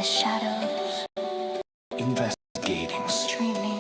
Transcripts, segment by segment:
the shadows. Investigating. Streaming.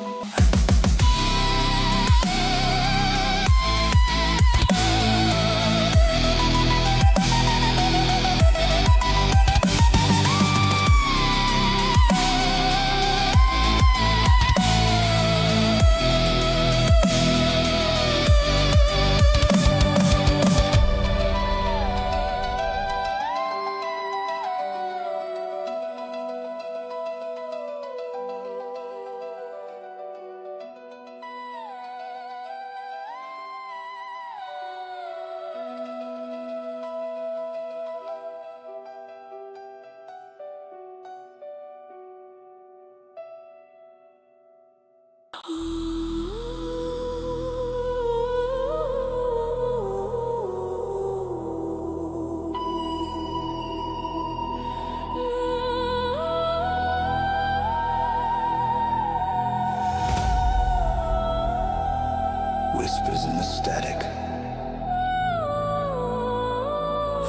Whispers in the static.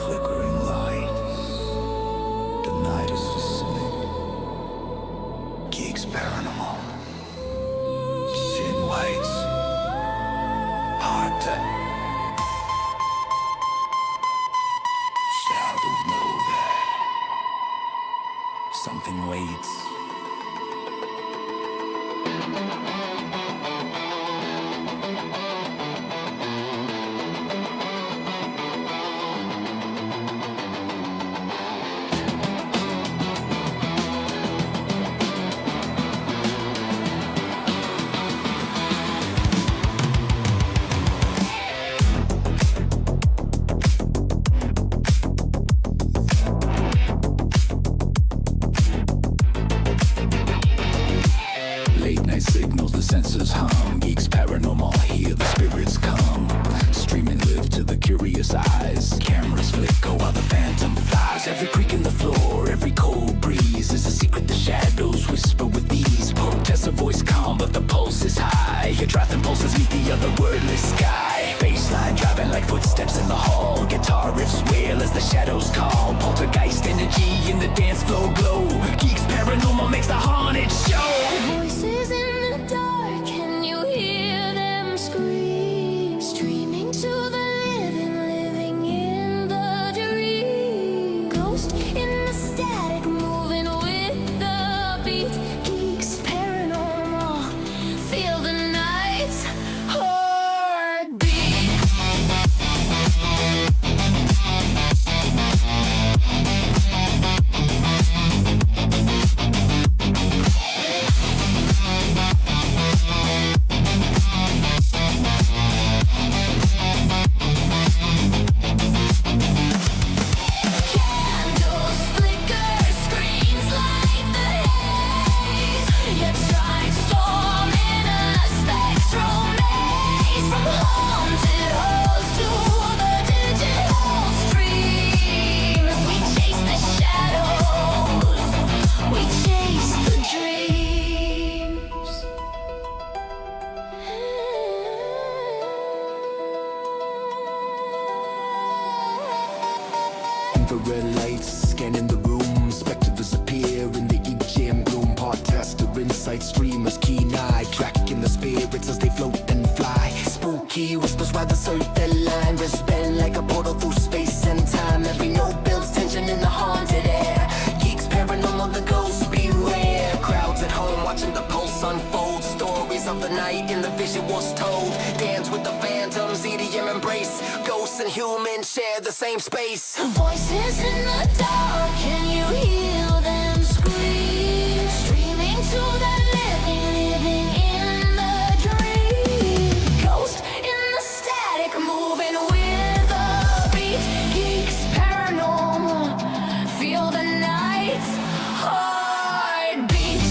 Flickering lights. The night is listening. G.E.E.K.S Paranormal. Cyn waits. Hard to. Shadows know that. Something waits. Signals, the senses hum. G.E.E.K.S Paranormal, hear the spirits come. Streaming live to the curious eyes. Cameras flicker while the phantom flies. Every creak in the floor, every cold breeze is a secret the shadows whisper with ease. Protest a voice calm, but the pulse is high. Your driving pulses meet the other wordless sky. Baseline driving like footsteps in the hall. Guitar riffs wail as the shadows call. Poltergeist energy in the dance floor glow. G.E.E.K.S Paranormal makes the haunted show. Voices in the dark, can you hear them scream? Streaming to the living in the dream. Ghost in the static, moving with the beat. G.E.E.K.S Paranormal, feel the night's heartbeat. Candles flicker, screens light the haze. Your time storm in a spectral maze. From haunted halls to the digital streams, we chase the shadows, we chase the dreams. Infrared lights scanning the room. Specters appear in the EGM gloom. Podcaster insight streamers keen eye. Tracking the spirits as they float and fly. Spooky whispers while the circle line. Just bend like a portal through space and time. Every note builds tension in the haunted air. G.E.E.K.S Paranormal, the ghosts beware. Crowds at home watching the pulse unfold. Stories of the night in the vision was told. Dance with the phantoms, EDM embrace. Ghosts and humans share the same space. Voices in the dark, can you hear them scream? Streaming to the living in the dream. Ghost in the static, moving with the beat. G.E.E.K.S Paranormal, feel the night's heartbeat.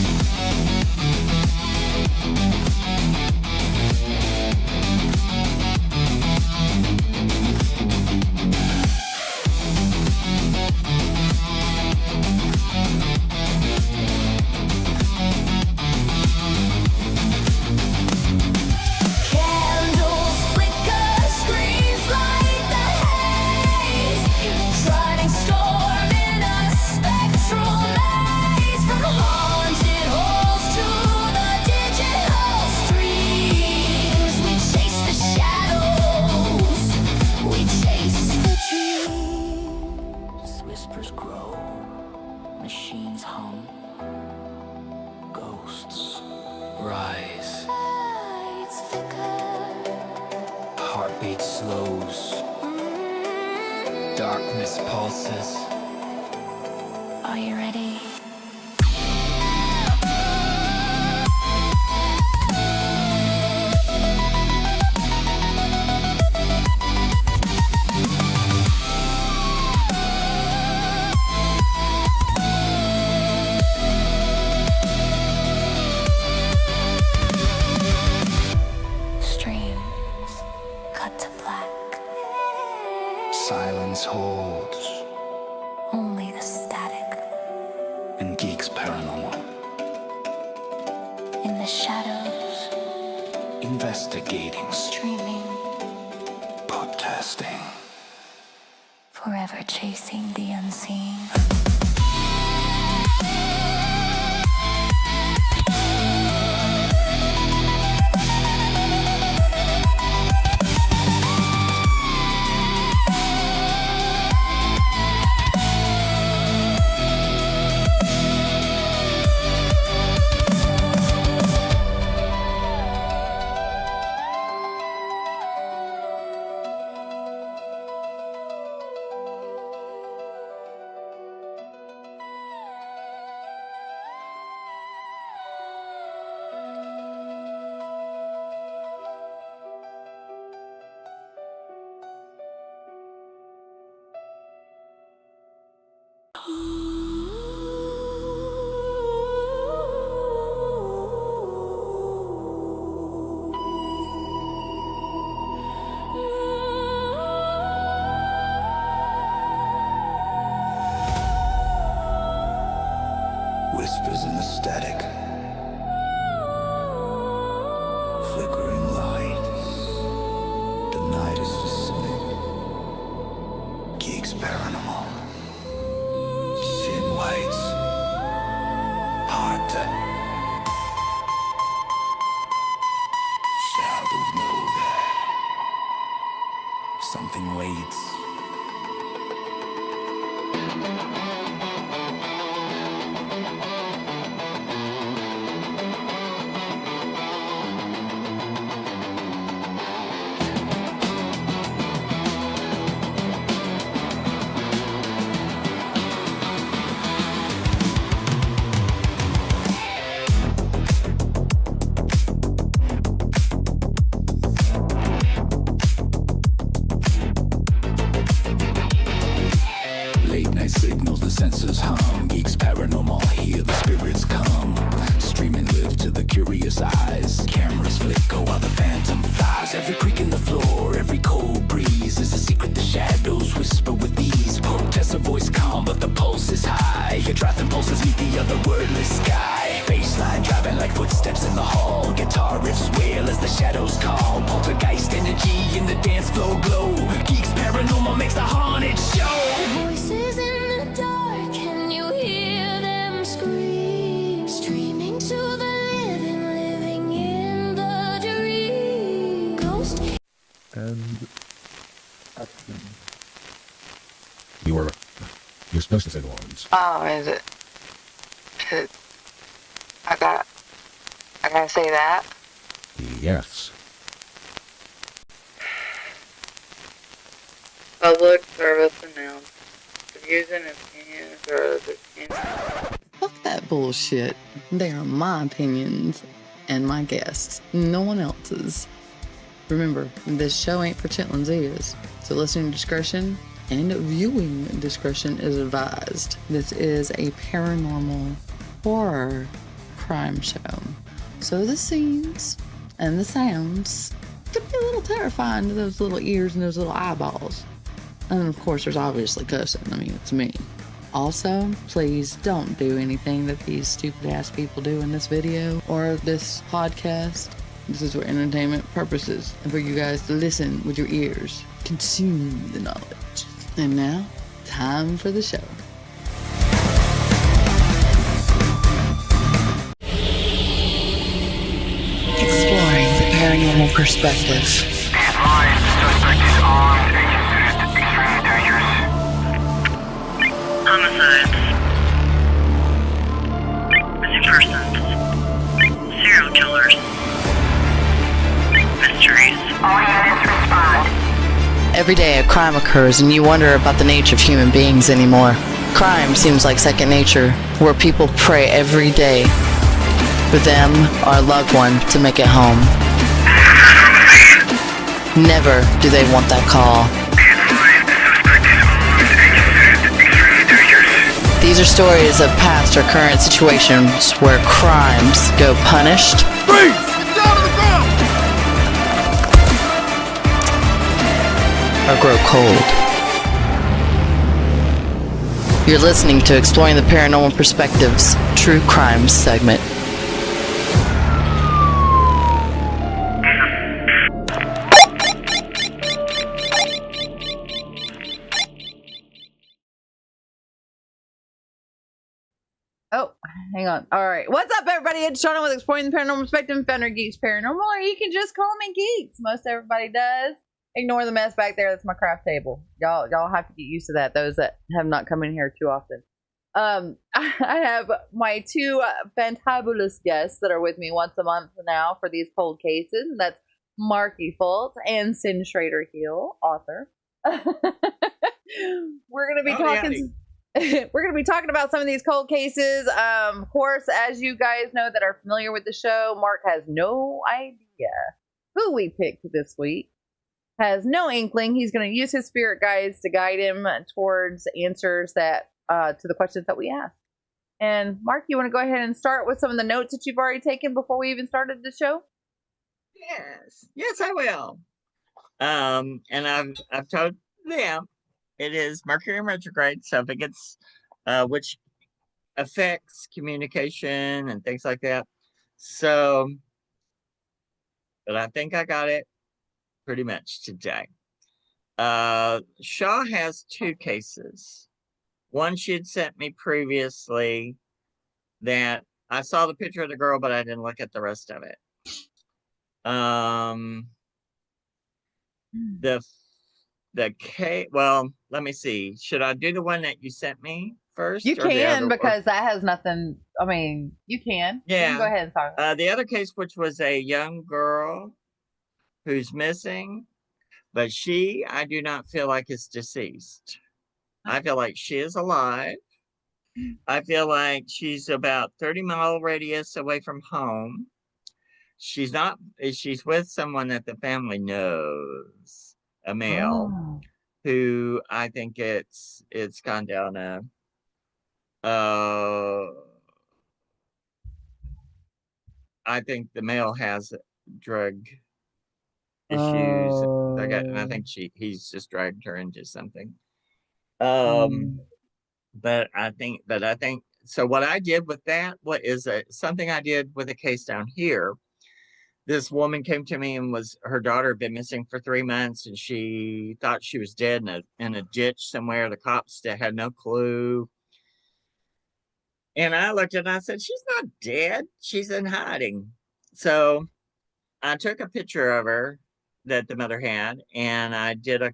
heartbeat slows, darkness pulses. Are you ready? Streams cut to black. Silence holds Only the static. in G.E.E.K.S Paranormal. In the shadows, Investigating, streaming, podcasting. forever chasing the unseen. Whispers in the static, flickering lights. The night is descending. G.E.E.K.S Paranormal. Thin whites, hard to shadows know that something waits. Late night signals, the sensors hum. G.E.E.K.S Paranormal, hear the spirits come. Streaming live to the curious eyes. Cameras flicker while the phantom flies. Every creak in the floor, every cold breeze is a secret the shadows whisper with ease. Protest a voice calm, but the pulse is high. Your driving pulses meet the other wordless sky. Baseline driving like footsteps in the hall. Guitar riffs wail as the shadows call. Poltergeist energy in the dance floor glow. G.E.E.K.S Paranormal makes the haunted show. Voices in the dark, can you hear them scream? Streaming to the living, living in the dream. Ghost. And action. You're supposed to say the lines. Oh, is it? I gotta say that? Yes. Public service announcement. The views and opinions are the Fuck that bullshit. They are my opinions and my guests, no one else's. Remember, this show ain't for chitlins' ears, so listening discretion and viewing discretion is advised. This is a paranormal horror crime show, so the scenes and the sounds could be a little terrifying to those little ears and those little eyeballs. And of course, there's obviously cussing. I mean, it's me. Also, please don't do anything that these stupid ass people do in this video or this podcast. This is for entertainment purposes and for you guys to listen with your ears. Consume the knowledge. And now, time for the show. Exploring the paranormal perspective. Advised, suspect is armed and considered extremely dangerous. Homicides, missing persons, serial killers, mysteries. All units respond. Every day a crime occurs and you wonder about the nature of human beings anymore. Crime seems like second nature, where people pray every day for them or a loved one to make it home. Never do they want that call. These are stories of past or current situations where crimes go punished or grow cold. You're listening to Exploring the Paranormal Perspectives True Crime segment. Oh, hang on. All right. What's up, everybody? It's Shauna with Exploring the Paranormal Perspective, founder of Geeks Paranormal, or you can just call me Geeks. Most everybody does. Ignore the mess back there. That's my craft table. Y'all have to get used to that. Those that have not come in here too often. I have my two fantabulous guests that are with me once a month now for these cold cases. And that's Marky Fults and Cyn Shrader Hill, author. We're gonna be talking. We're going to be talking about some of these cold cases. Of course, as you guys know that are familiar with the show, Mark has no idea who we picked this week. Has no inkling. He's going to use his spirit guides to guide him towards answers that to the questions that we asked. And Mark, you want to go ahead and start with some of the notes that you've already taken before we even started the show? Yes, I will. And I've told them. It is Mercury in retrograde, so if it gets, which affects communication and things like that. So, but I think I got it pretty much today. Shaw has two cases. One she had sent me previously that I saw the picture of the girl, but I didn't look at the rest of it. Well, let me see. Should I do the one that you sent me first? You can, because that has nothing. I mean, you can. Yeah. You can go ahead and talk. The other case, which was a young girl who's missing, but I do not feel like is deceased. I feel like she is alive. I feel like she's about 30-mile radius away from home. She's with someone that the family knows, a male, who I think it's gone down I think the male has drug issues. And I think he's just dragged her into something. But I think so. What I did with that, something I did with a case down here. This woman came to me and her daughter had been missing for 3 months, and she thought she was dead in a ditch somewhere. The cops had no clue. And I looked at it and I said, she's not dead. She's in hiding. So I took a picture of her that the mother had, and I did a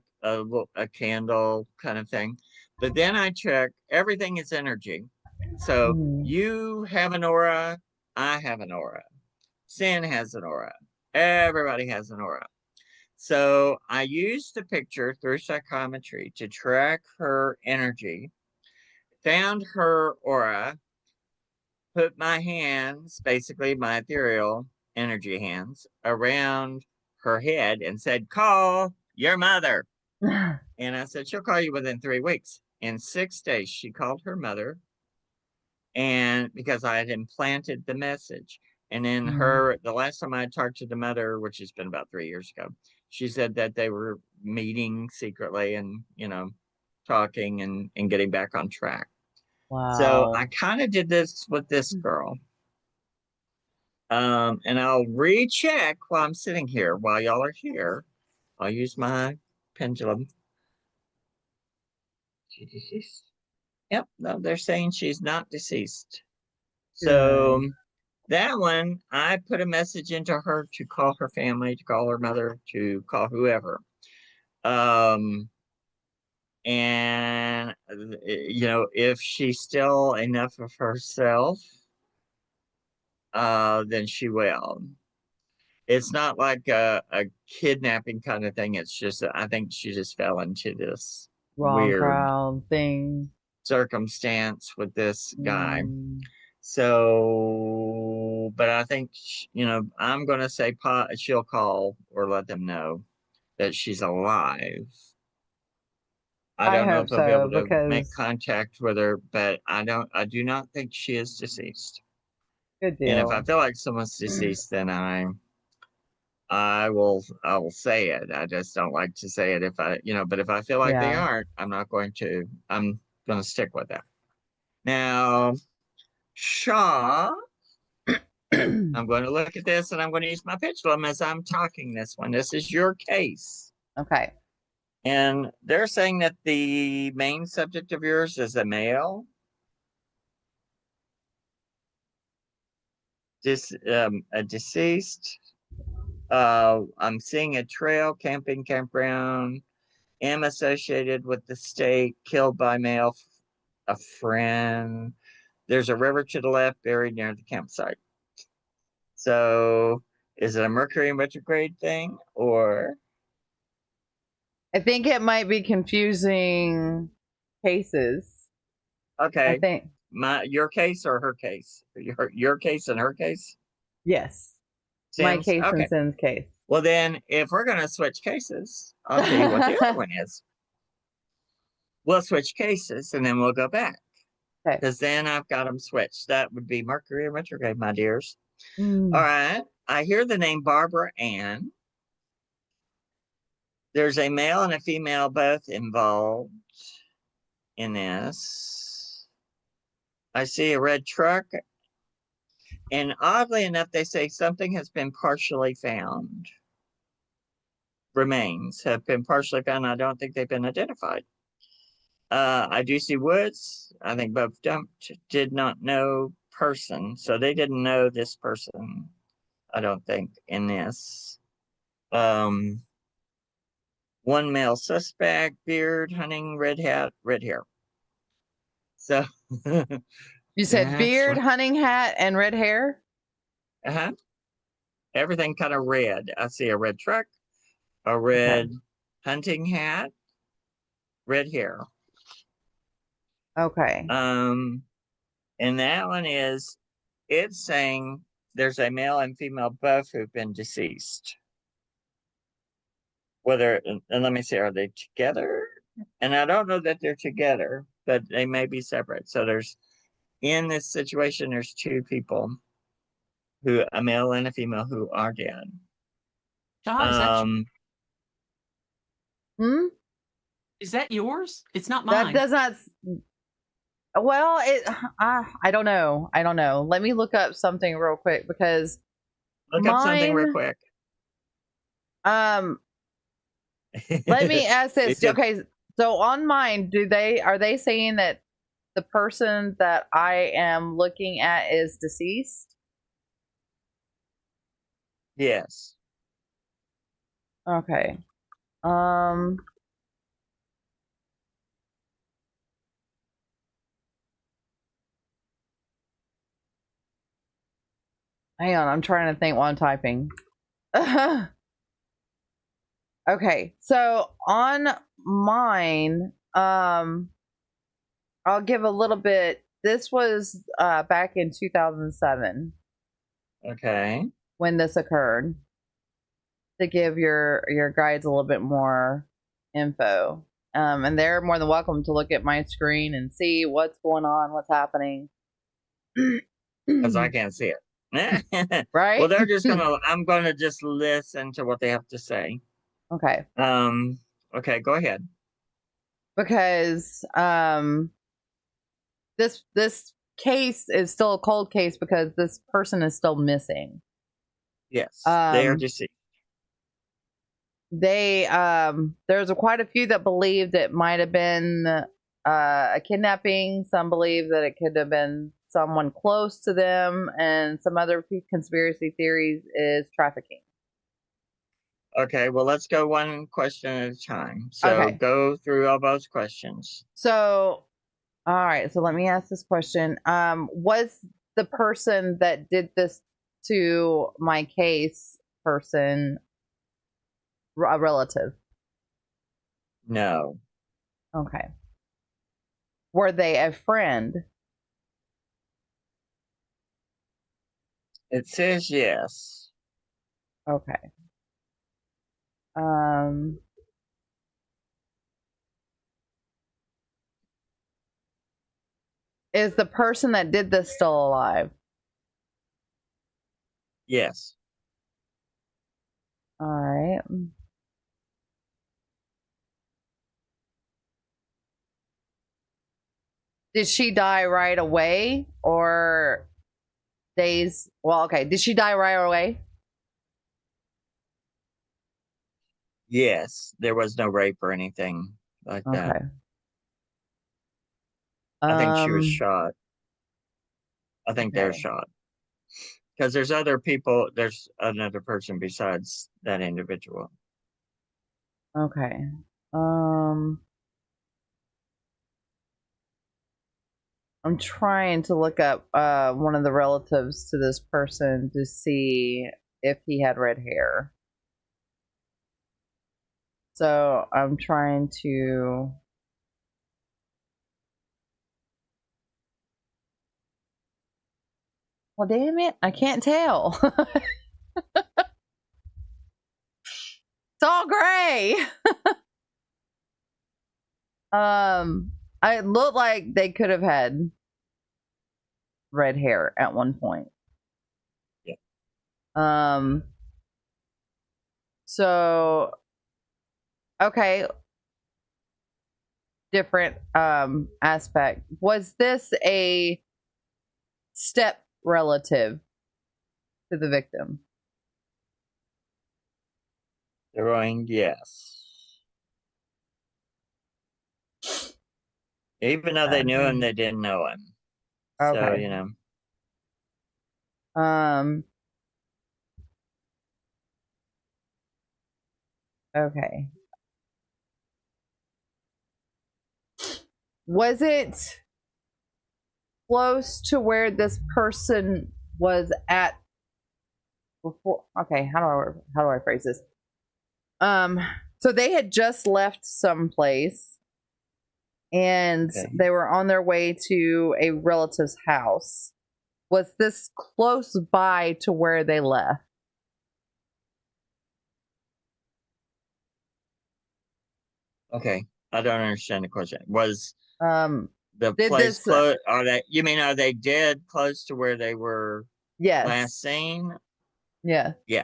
candle kind of thing. But then I checked, everything is energy. So you have an aura, I have an aura. Cyn has an aura. Everybody has an aura. So I used the picture through psychometry to track her energy, found her aura, put my hands, basically my ethereal energy hands, around her head and said, call your mother. And I said, she'll call you within 3 weeks. In 6 days, she called her mother. And because I had implanted the message. And then the last time I talked to the mother, which has been about 3 years ago, she said that they were meeting secretly and, talking and getting back on track. Wow. So I kind of did this with this girl. And I'll recheck while I'm sitting here, while y'all are here. I'll use my pendulum. Yep, no, they're saying she's not deceased. So that one, I put a message into her to call her family, to call her mother, to call whoever. And, if she's still enough of herself, then she will. It's not like a kidnapping kind of thing. It's just, I think she just fell into this Wrong weird crowd thing. circumstance with this guy. Mm. So, but I think, I'm going to say she'll call or let them know that she's alive. I I don't know if hope they'll be so able to make because contact with her, but I do not think she is deceased. good And if I deal. feel like someone's deceased, then I will say it. I just don't like to say it but if I feel like they Yeah. aren't, I'm going to stick with that. Now, Shaw, I'm going to look at this and I'm going to use my pendulum as I'm talking this one. This is your case. Okay. And they're saying that the main subject of yours is a male. A deceased. I'm seeing a trail, camping, campground. Am associated with the state, killed by male, a friend. There's a river to the left, buried near the campsite. So, is it a Mercury retrograde thing, or I think it might be confusing cases. I okay, think your case or her case? Your case and her case? yes. My Sims? case and Okay. Sin's case. Well, then, if we're going to switch cases, I'll tell you what the other one is. We'll switch cases and then we'll go back. Okay. Because then I've got them switched. That would be Mercury retrograde, my dears. Mm. All right. I hear the name Barbara Ann. There's a male and a female both involved in this. I see a red truck. And oddly enough, they say something has been partially found. Remains have been partially found. I don't think they've been identified. I do see woods. I think both dumped, did not know person. So they didn't know this person, I don't think, in this. One male suspect, beard, hunting, red hat, red hair. So You said that's beard, what, hunting hat, and red hair? uh-huh. Everything kind of red. I see a red truck, a Okay. red hunting hat, red hair. Okay. And that one is, it's saying there's a male and female both who've been deceased. Whether, and let me see, are they together? And I don't know that they're together, but they may be separate. So in this situation, there's two people, a male and a female, who are dead. Shaw, Hmm? is that yours? It's not That mine. does not. Well, I don't know. I don't know. Let me look up something real quick because Look up something real quick. Let me ask this. Okay, so on mine, are they saying that the person that I am looking at is deceased? Yes. Okay. Hang on, I'm trying to think while I'm typing. Okay, so on mine, I'll give a little bit. This was back in 2007 Okay. when this occurred. To give your guides a little bit more info, and they're more than welcome to look at my screen and see what's going on, what's happening. Because I can't see it. Right? Well, I'm gonna just listen to what they have to say. Okay. Okay, go ahead. Because this case is still a cold case because this person is still missing. Yes, they are deceased. There's quite a few that believed it might have been a kidnapping. Some believe that it could have been someone close to them, and some other conspiracy theories is trafficking. Okay, well, let's go one question at a time. So go through all those questions. So, all right. So let me ask this question. Was the person that did this to my case person a relative? No. Okay. Were they a friend? It says yes. Okay. Is the person that did this still alive? Yes. All right. Did she die right away or days? Well, okay. Did she die right away? Yes. There was no rape or anything like that. Okay. I think she was shot. I think they're Okay. shot. Because there's other people, there's another person besides that individual. Okay. I'm trying to look up one of the relatives to this person to see if he had red hair. So I'm trying to. Well, damn it, I can't tell. It's all gray. It looked like they could have had red hair at one point. Yeah. So okay. Different aspect. Was this a step relative to the victim? They're going yes. Even though they knew him, they didn't know him. So, Okay. you know. Okay. Was it close to where this person was at before? Okay, how do I phrase this? So they had just left someplace and they were on their way to a relative's house. Was this close by to where they left? Okay. I don't understand the question. Was the place close? You mean are they dead close to where they were last seen? Yeah. Yeah.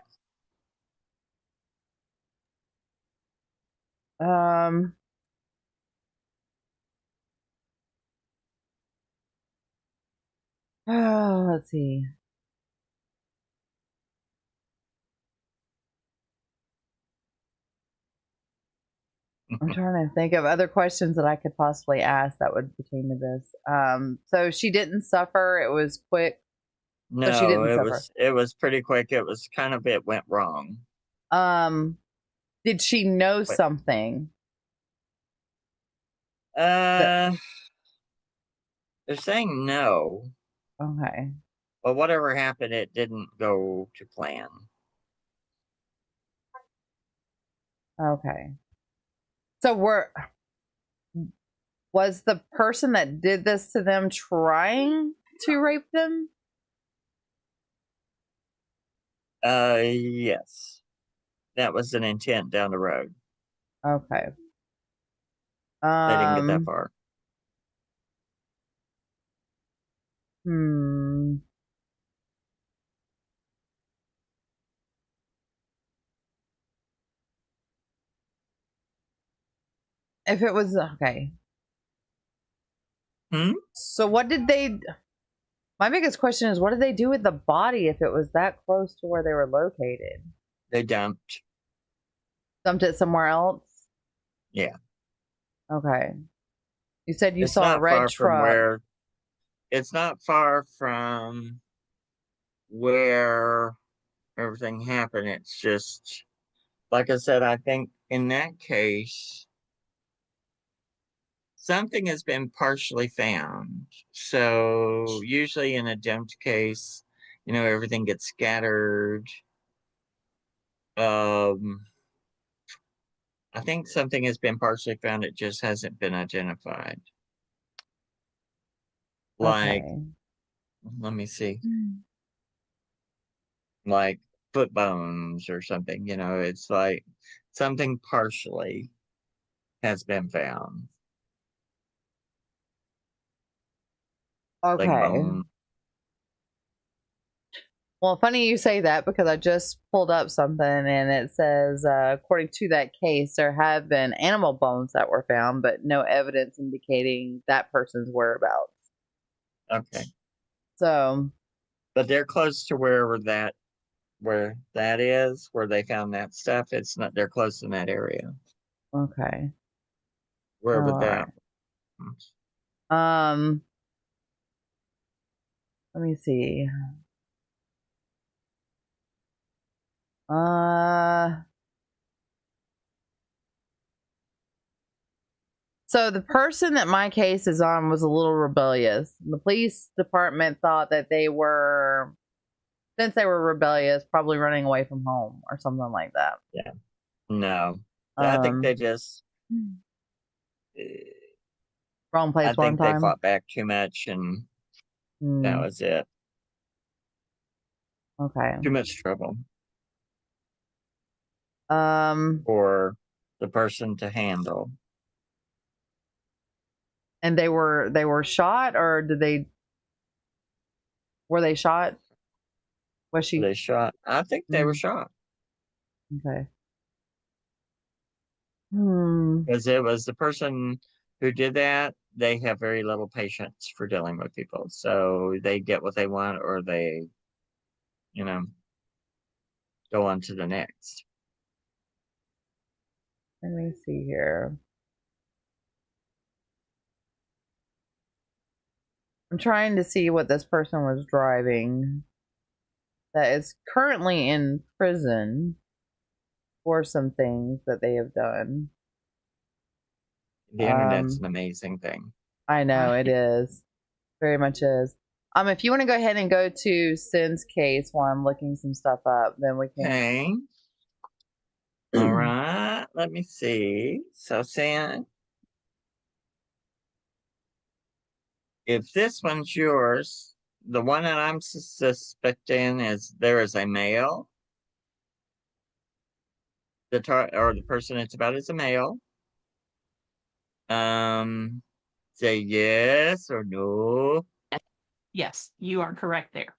Oh, let's see. I'm trying to think of other questions that I could possibly ask that would pertain to this. So she didn't suffer. It was quick. No, so she didn't suffer. It was pretty quick. It was kind of it went wrong. Did she know something? They're saying no. Okay. But whatever happened, it didn't go to plan. Okay. So was the person that did this to them trying to rape them? Yes. That was an intent down the road. Okay. They didn't get that far. If it was okay. So what did they? My biggest question is, what did they do with the body if it was that close to where they were located? They dumped it somewhere else? Yeah. Okay. You said you saw a red truck. It's not far from where everything happened. It's just, like I said, I think in that case, something has been partially found. So usually in a dumped case, everything gets scattered. I think something has been partially found. It just hasn't been identified. Like, Okay. let me see, like foot bones or something. It's like something partially has been found, like Okay. bone. Well, funny you say that because I just pulled up something and it says, according to that case, there have been animal bones that were found, but no evidence indicating that person's whereabouts. Okay, So, but they're close to where that is, where they found that stuff. It's not. They're close in that area. okay. Where All would right. that? Um, let me see. So the person that my case is on was a little rebellious. The police department thought that since they were rebellious, probably running away from home or something like that. Yeah. No, I think they just. Wrong I place, wrong think they time. fought back too much, and that Hmm. was it. Okay. Too much trouble Um, for the person to handle. and they were shot, or were they shot? Was she They shot. I think they were mm, shot okay? Hmm. because it was the person who did that. They have very little patience for dealing with people, so they get what they want, or they, you know, go on to the next. Let me see here. I'm trying to see what this person was driving. That is currently in prison for some things that they have done. The internet's an amazing thing. I know it Right. is. Very much is. If you want to go ahead and go to Cyn's case while I'm looking some stuff up, then we can. Okay. All right. Let me see. So, Sam, if this one's yours, the one that I'm suspecting is there is a male. Or the person it's about is a male. Say yes or no. Yes, you are correct there.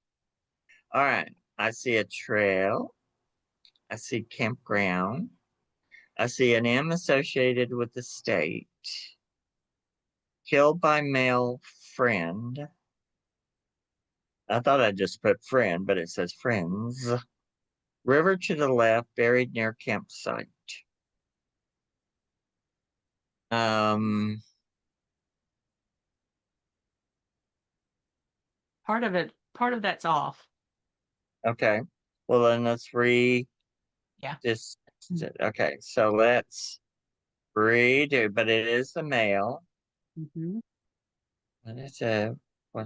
All right. I see a trail. I see campground. I see an M associated with the state. Killed by male friend. I thought I just put friend, but it says friends. River to the left, buried near campsite. Um, Part of that's off. okay. Well, then let's Yeah. this. Okay, so let's redo, but it is the male. Mm-hmm. And it's a. All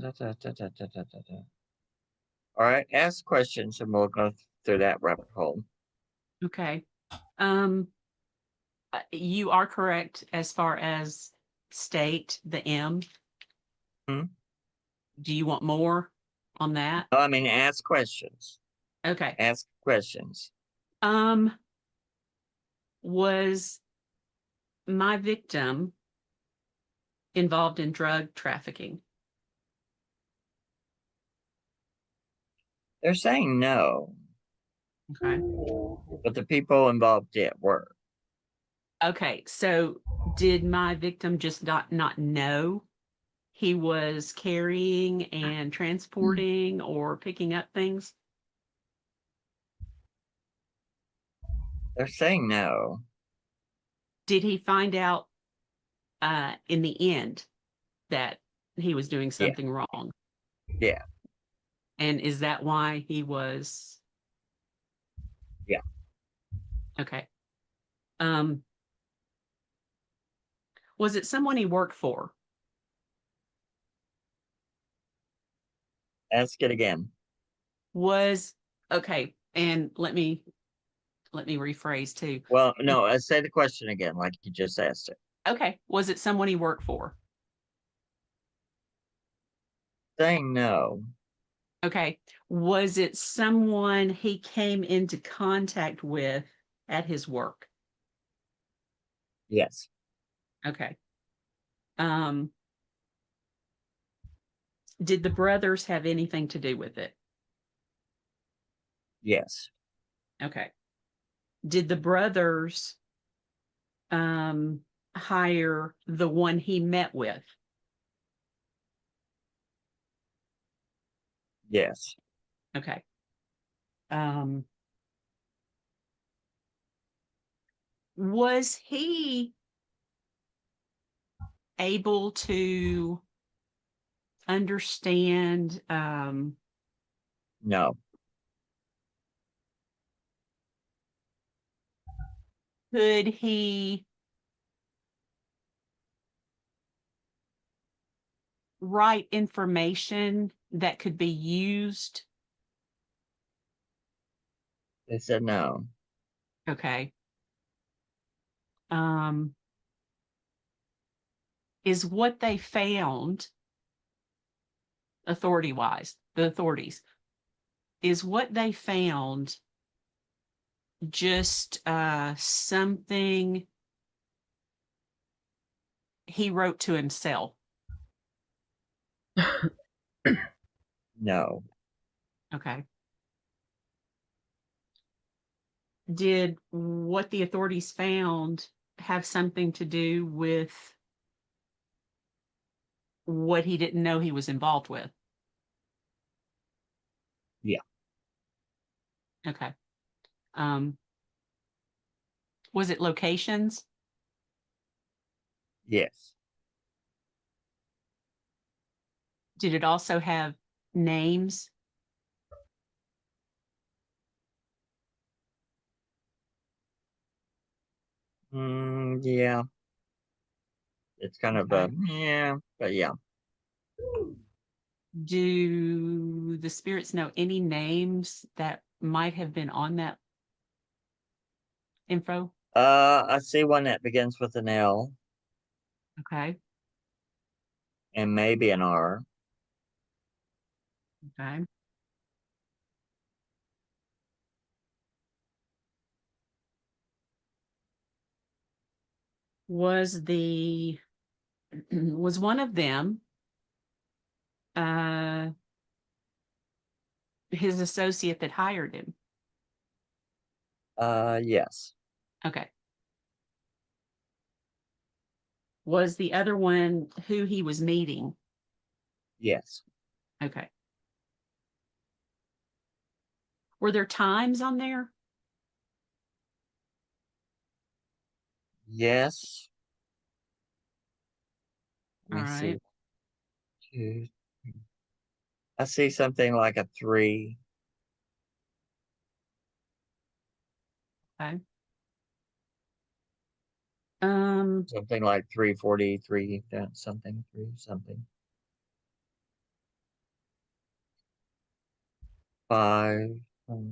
right, ask questions and we'll go through that rabbit hole. Okay. You are correct as far as state the M. Hmm? Do you want more on that? Oh, I mean, ask questions. Okay. Ask questions. Was my victim involved in drug trafficking? They're saying no, Okay. but the people involved did were. Okay. So did my victim just not know he was carrying and transporting or picking up things? They're saying no. Did he find out in the end that he was doing Yeah, something wrong? yeah, And is that why he was yeah. okay? Um, was it someone he worked for? Ask it again. Was okay, and let me let me rephrase too. Well, no, say the question again, like you just asked it. Okay. Was it someone he worked for? Saying no. Okay. Was it someone he came into contact with at his work? Yes. Okay. Um, did the brothers have anything to do with it? Yes. Okay. Did the brothers hire the one he met with? Yes. Okay. Was he able to understand No. could he write information that could be used? They said no. Okay. Is what they found authority wise, the authorities, is what they found just something he wrote to himself? No. Okay. Did what the authorities found have something to do with what he didn't know he was involved with? Yeah. Okay. Was it locations? Yes. Did it also have names? Yeah. It's kind of Okay. yeah, but yeah. Do the spirits know any names that might have been on that info? I see one that begins with an L Okay. and maybe an R. Okay. Was the was one of them his associate that hired him? Yes. Okay. Was the other one who he was meeting? Yes. Okay. Were there times on there? Yes. Let All me see. right. 2, 3. I see something like a 3. Okay. Something like 343, something, 3 something. 5. Like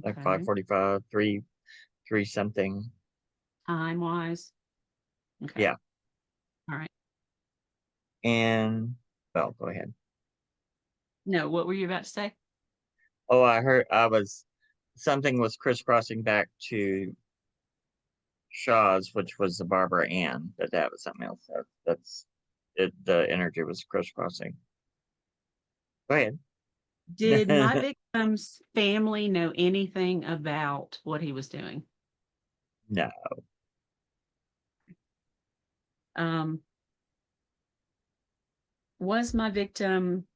Okay. 545, 3 something. Time wise. Okay. Yeah. All right. And well, go ahead. No, what were you about to say? Oh, something was crisscrossing back to Shaw's, which was the Barbara Ann, but that was something else. That's it. The energy was crisscrossing. Go ahead. Did my victim's family know anything about what he was doing? No. Was my victim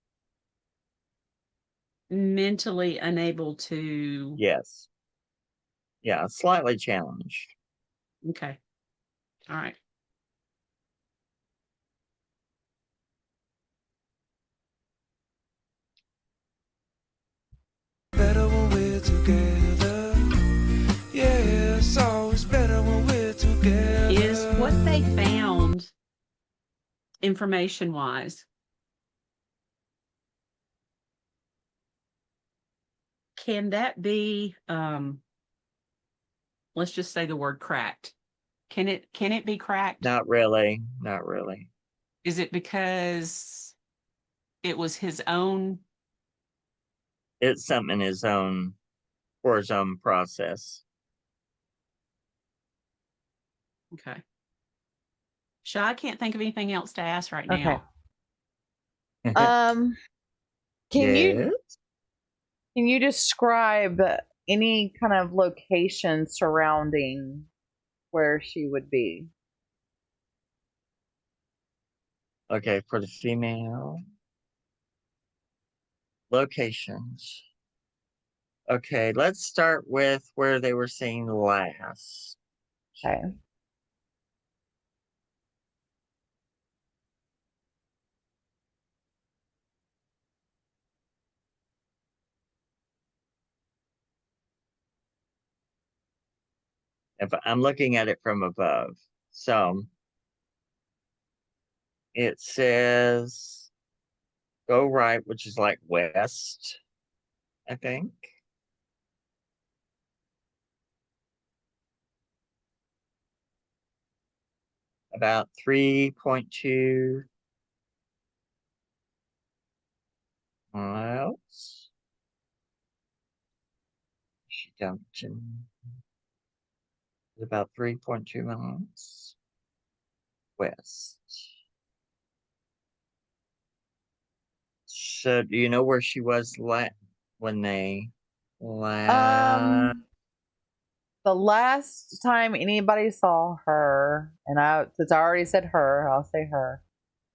mentally unable to? Yes. Yeah, slightly challenged. Okay. All right. Better when we're together. Yeah, it's always better when we're together. Is what they found information wise, can that be, let's just say the word cracked? Can it be cracked? Not really. Not really. Is it because it was his own? It's something in his own, for his own process. Okay. Shaw, I can't think of anything else to ask right Okay. now. Can Yes? you describe any kind of location surrounding where she would be? Okay, for the female. Locations. Okay, let's start with where they were seen last. Okay. If I'm looking at it from above. So it says go right, which is like west, I think. About 3.2 miles. She dumped in about 3.2 miles west. So do you know where she was when they last? The last time anybody saw her, and since I already said her, I'll say her.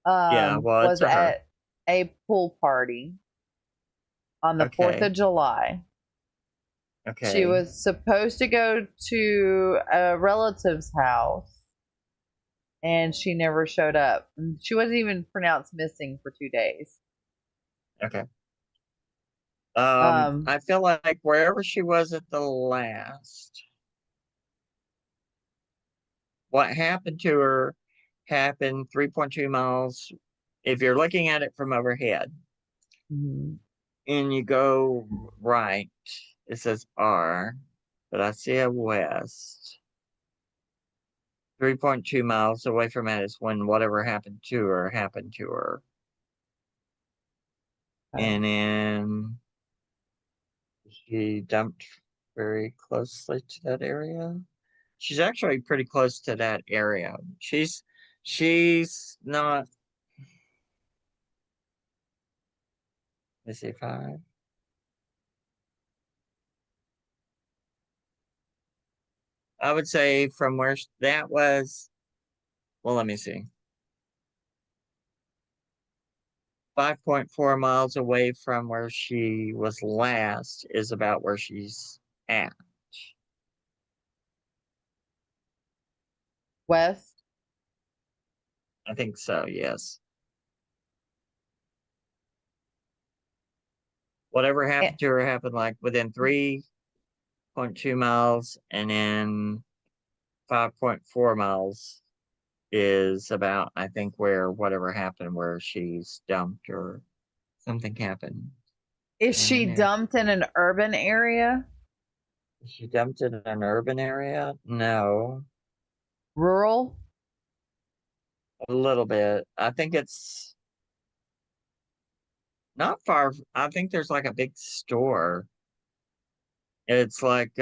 Yeah, well, it's Was a her. at a pool party on the 4th Okay. of July. Okay. She was supposed to go to a relative's house, and she never showed up. She wasn't even pronounced missing for 2 days. Okay. Um, I feel like wherever she was at the last, what happened to her happened 3.2 miles. If you're looking at it from overhead mhm. and you go right, it says R, but I see a west. 3.2 miles away from it is when whatever happened to her happened to her. And then she dumped very closely to that area. She's actually pretty close to that area. She's not. Let's see, 5. I would say from where that was. Well, let me see. 5.4 miles away from where she was last is about where she's at. West. I think so, yes. Whatever happened to her happened like within 3.2 miles, and then 5.4 miles is about, I think, where whatever happened, where she's dumped or something happened. Is she dumped in an urban area? Is she dumped in an urban area? No. Rural? A little bit. I think it's not far. I think there's like a big store. It's like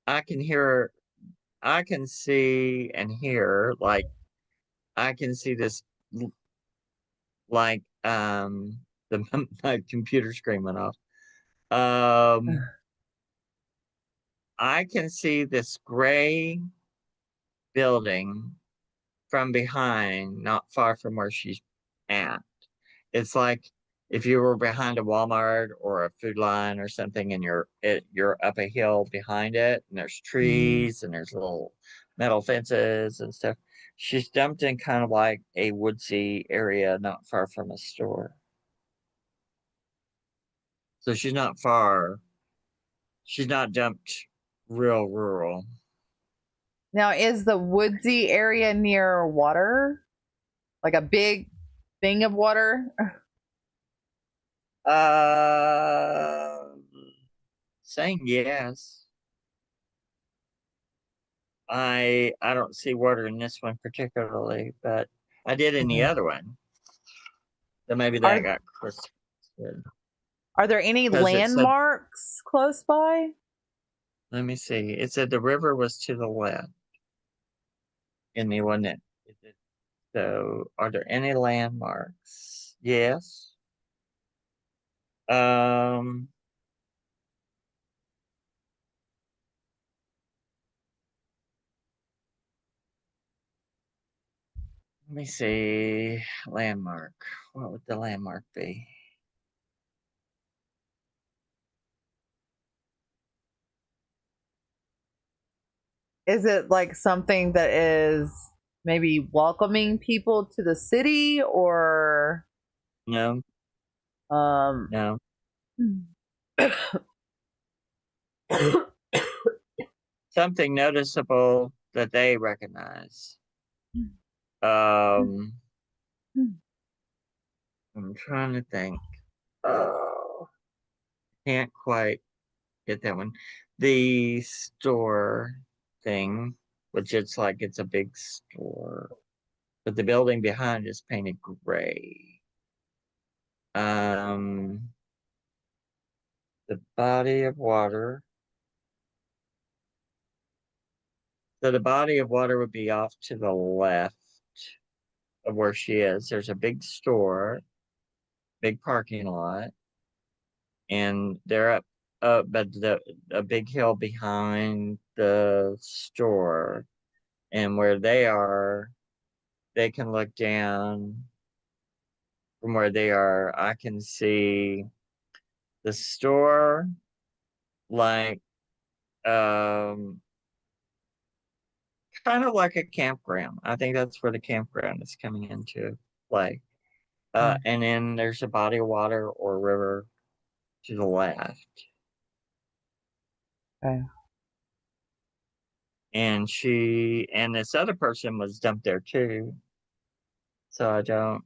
I can hear, I can see and hear, like I can see this, like the my computer screen went off. I can see this gray building from behind, not far from where she's at. It's like if you were behind a Walmart or a Food Line or something, and you're up a hill behind it, and there's trees and there's little metal fences and stuff. She's dumped in kind of like a woodsy area, not far from a store. So she's not far. She's not dumped real rural. Now, is the woodsy area near water? Like a big thing of water? Saying yes. I don't see water in this one particularly, but I did in the Okay. other one. So maybe that Are got crystal. are there any 'Cause it said, landmarks close by? let me see. It said the river was to the left in the one that it did. So are there any landmarks? Yes. Um, let me see. Landmark. What would the landmark be? Is it like something that is maybe welcoming people to the city, or No, um no. Something noticeable that they recognize. Um, I'm trying to think. Oh, can't quite get that one. The store thing, which it's like it's a big store, but the building behind is painted gray. Um, the body of water. So the body of water would be off to the left of where she is. There's a big store, big parking lot, and they're up at a big hill behind the store. And where they are, they can look down from where they are. I can see the store, like um kind of like a campground. I think that's where the campground is coming into play. And then there's a body of water or river to the left. Okay. And she and this other person was dumped there too. So I don't,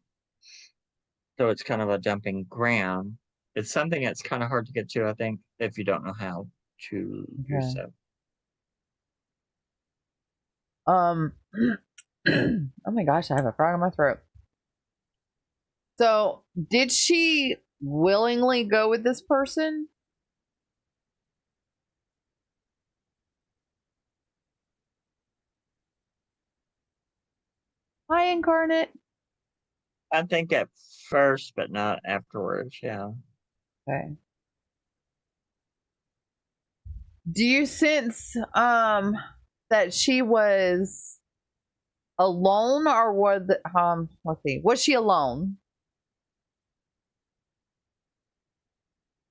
so it's kind of a dumping ground. It's something that's kind of hard to get to, I think, if you don't know how to do Okay. so. Oh my gosh, I have a frog in my throat. So, did she willingly go with this person? Hi, Incarnate. I think at first, but not afterwards. Yeah. Okay. Do you sense that she was alone, or was let's see, was she alone?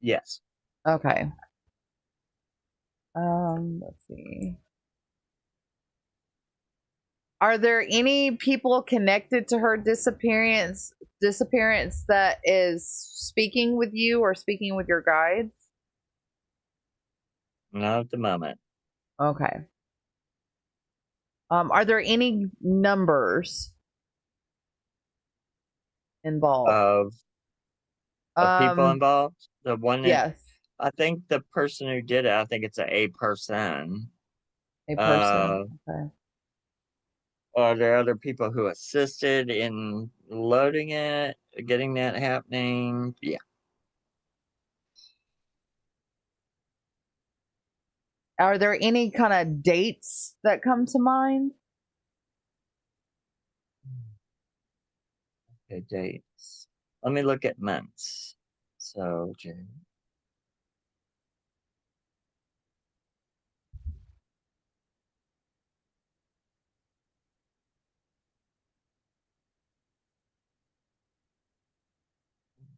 Yes. Okay. Let's see. Are there any people connected to her disappearance that is speaking with you or speaking with your guides? Not at the moment. Okay. Are there any numbers involved? Of people Um, involved. The one that yes, I think the person who did it, I think it's a person. a person. Uh, Okay. are there other people who assisted in loading it, getting that happening? Yeah. Are there any kind of dates that come to mind? Okay, dates. Let me look at months. So June.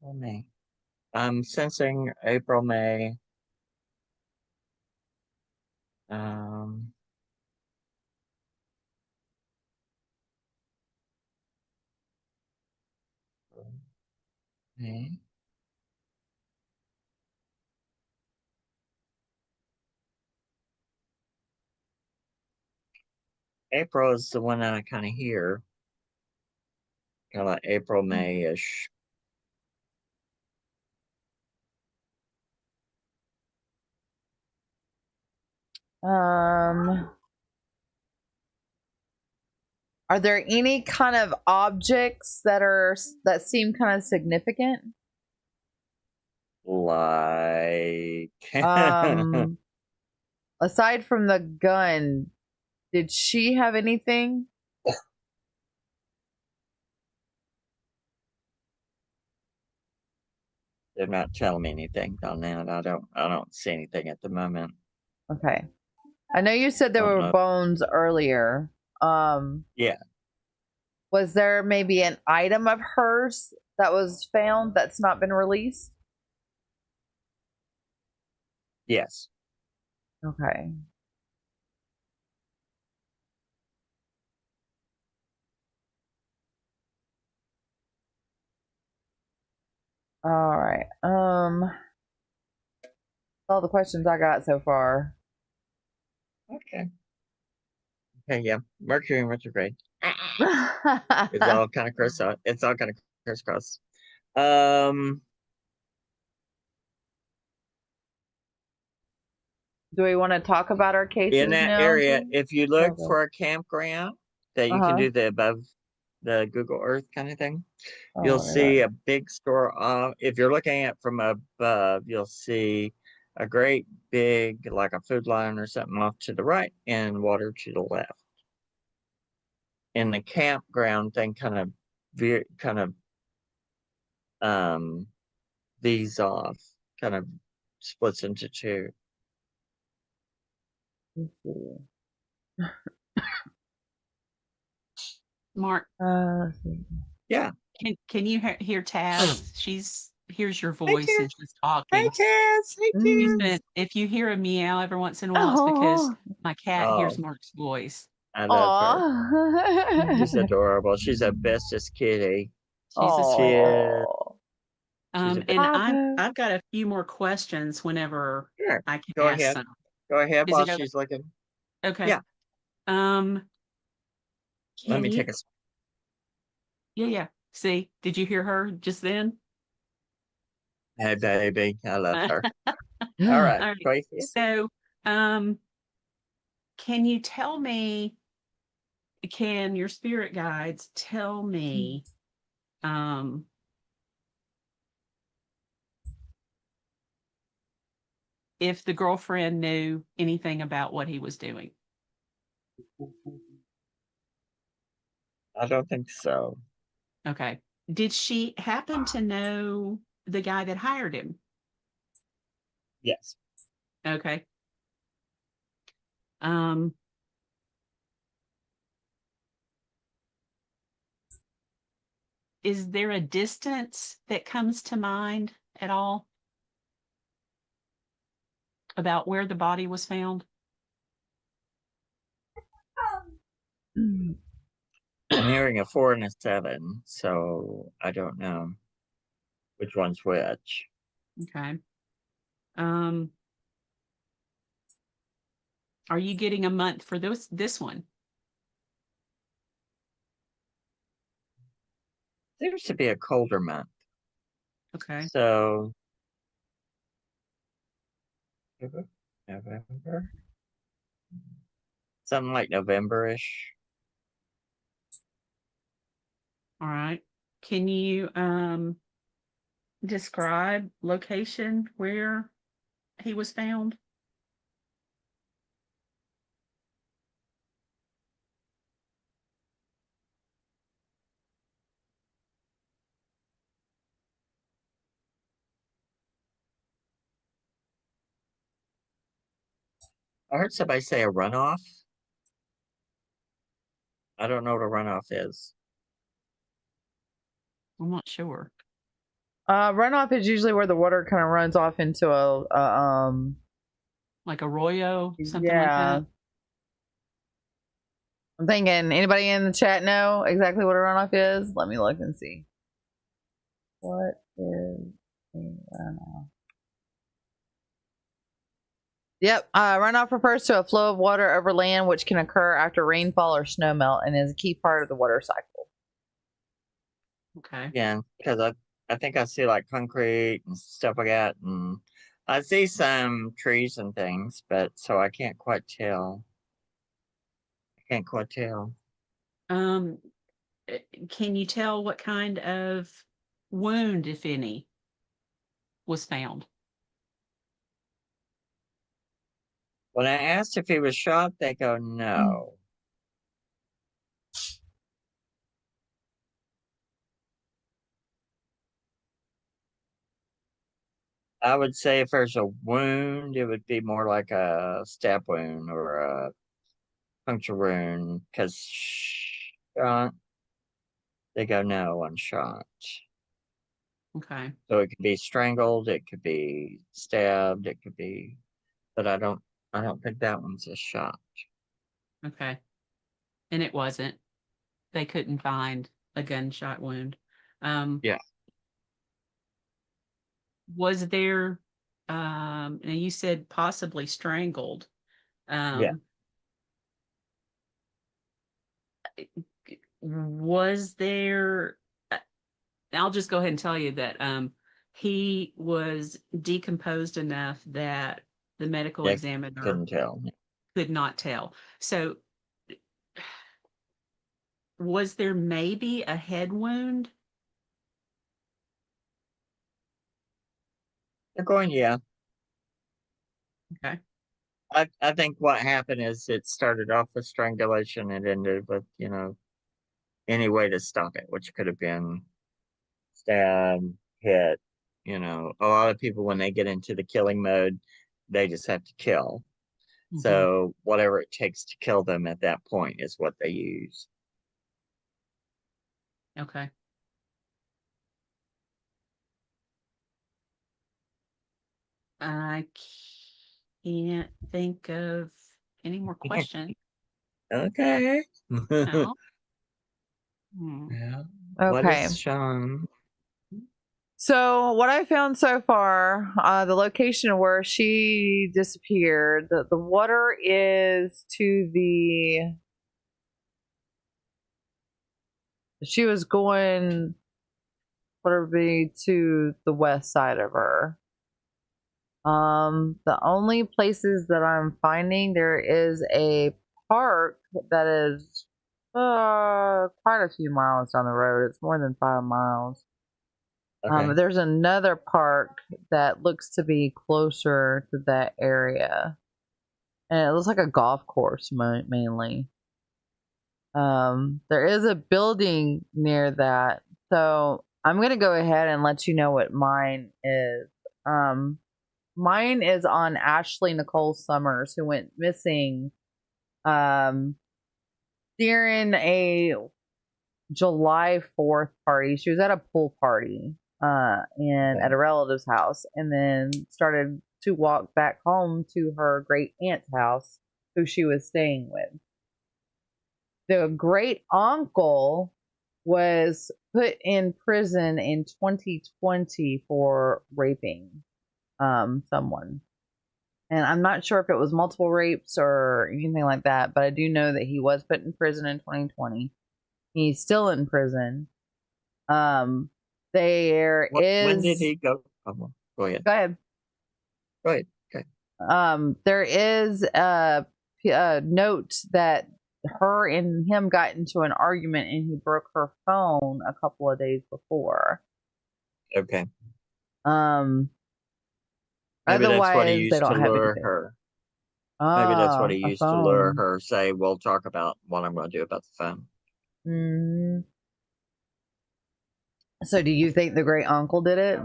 April, May. I'm sensing April, May. Um, May. April is the one that I kind of hear. Kind of like April, May ish. Are there any kind of objects that seem kind of significant? Like, Aside from the gun, did she have anything? they're not telling me anything on that. I don't see anything at the moment. Okay. I know you said there Don't were know. bones earlier. Yeah. Was there maybe an item of hers that was found that's not been released? Yes. Okay. All right. All the questions I got so far. Okay. Okay. Yeah. Mercury in retrograde. It's all kind of crisscross. It's all kind of crisscross. Do we want to talk about our cases In that now? area, if you look Okay. for a campground that you can do the above the Google Earth kind of thing, you'll see a big store off. If you're looking at it from above, you'll see a great big, like a food line or something off to the right and water to the left. And the campground thing kind of these off, kind of splits into two. Let's see. Mark, Let's see. Yeah. can you hear Taz? Here's your voice and she's talking. Hey, Cass. Hey, She's Cass. if you hear a meow every once in a while, it's because my cat hears Oh. Mark's voice. I love her. Aw. She's adorable. She's a bestest kitty. She's a She sweet. is. She's a And Papa. I've got a few more questions whenever Sure. I can Go ask ahead. some. Go ahead Is while it okay? she's looking. Okay. Yeah. Let me take a. Yeah. See, did you hear her just then? Hey, baby. I love her. All All right. right. Go ahead. So, can you tell me, can your spirit guides tell me, if the girlfriend knew anything about what he was doing? I don't think so. Okay. Did she happen to know the guy that hired him? Yes. Okay. Is there a distance that comes to mind at all about where the body was found? I'm hearing a 4 and a 7, so I don't know which one's which. Okay. Are you getting a month for this one? Seems to be a colder month. Okay. So November. Something like November-ish. All right. Can you describe location where he was found? I heard somebody say a runoff. I don't know what a runoff is. I'm not sure. Runoff is usually where the water kind of runs off into a like arroyo, something like yeah. that. I'm thinking, anybody in the chat know exactly what a runoff is? Let me look and see. What is a runoff? Yep, runoff refers to a flow of water over land which can occur after rainfall or snowmelt and is a key part of the water cycle. Okay. Yeah, because I think I see like concrete and stuff like that, and I see some trees and things, but so I can't quite tell. I can't quite tell. Um, can you tell what kind of wound, if any, was found? When I asked if he was shot, they go, no. I would say if there's a wound, it would be more like a stab wound or a puncture wound, because shot, they go, no, unshot. Okay. So it could be strangled, it could be stabbed, it could be, but I don't think that one's a shot. Okay. And it wasn't. They couldn't find a gunshot wound. Yeah. Was there, now you said possibly strangled. Yeah. Was there, I'll just go ahead and tell you that he was decomposed enough that the medical Yeah, examiner couldn't tell. could not tell. So was there maybe a head wound? They're going, yeah. Okay. I think what happened is it started off with strangulation and ended with, any way to stop it, which could have been stab, hit. A lot of people, when they get into the killing mode, they just have to kill. So whatever it takes to kill them at that point is what they use. Okay. I can't think of any more questions. Okay. No. Yeah. What Okay. is Sean? So what I found so far, the location where she disappeared, the water is to the. She was going, whatever be to the west side of her. The only places that I'm finding, there is a park that is quite a few miles down the road. It's more than 5 miles. Okay. There's another park that looks to be closer to that area, and it looks like a golf course mainly. There is a building near that, so I'm gonna go ahead and let you know what mine is. Mine is on Ashley Nicole Summers, who went missing during a July 4th party. She was at a pool party and at a relative's house, and then started to walk back home to her great aunt's house, who she was staying with. The great uncle was put in prison in 2020 for raping someone. And I'm not sure if it was multiple rapes or anything like that, but I do know that he was put in prison in 2020. He's still in prison. When did he go? Oh, go ahead. Go ahead. Go ahead. Okay. There is a note that her and him got into an argument, and he broke her phone a couple of days before. Okay. Maybe that's what he otherwise, used they don't to have lure anything. her. Maybe that's what he A used to lure phone. her. Say, we'll talk about what I'm going to do about the phone. Mm. So, do you think the great uncle did it?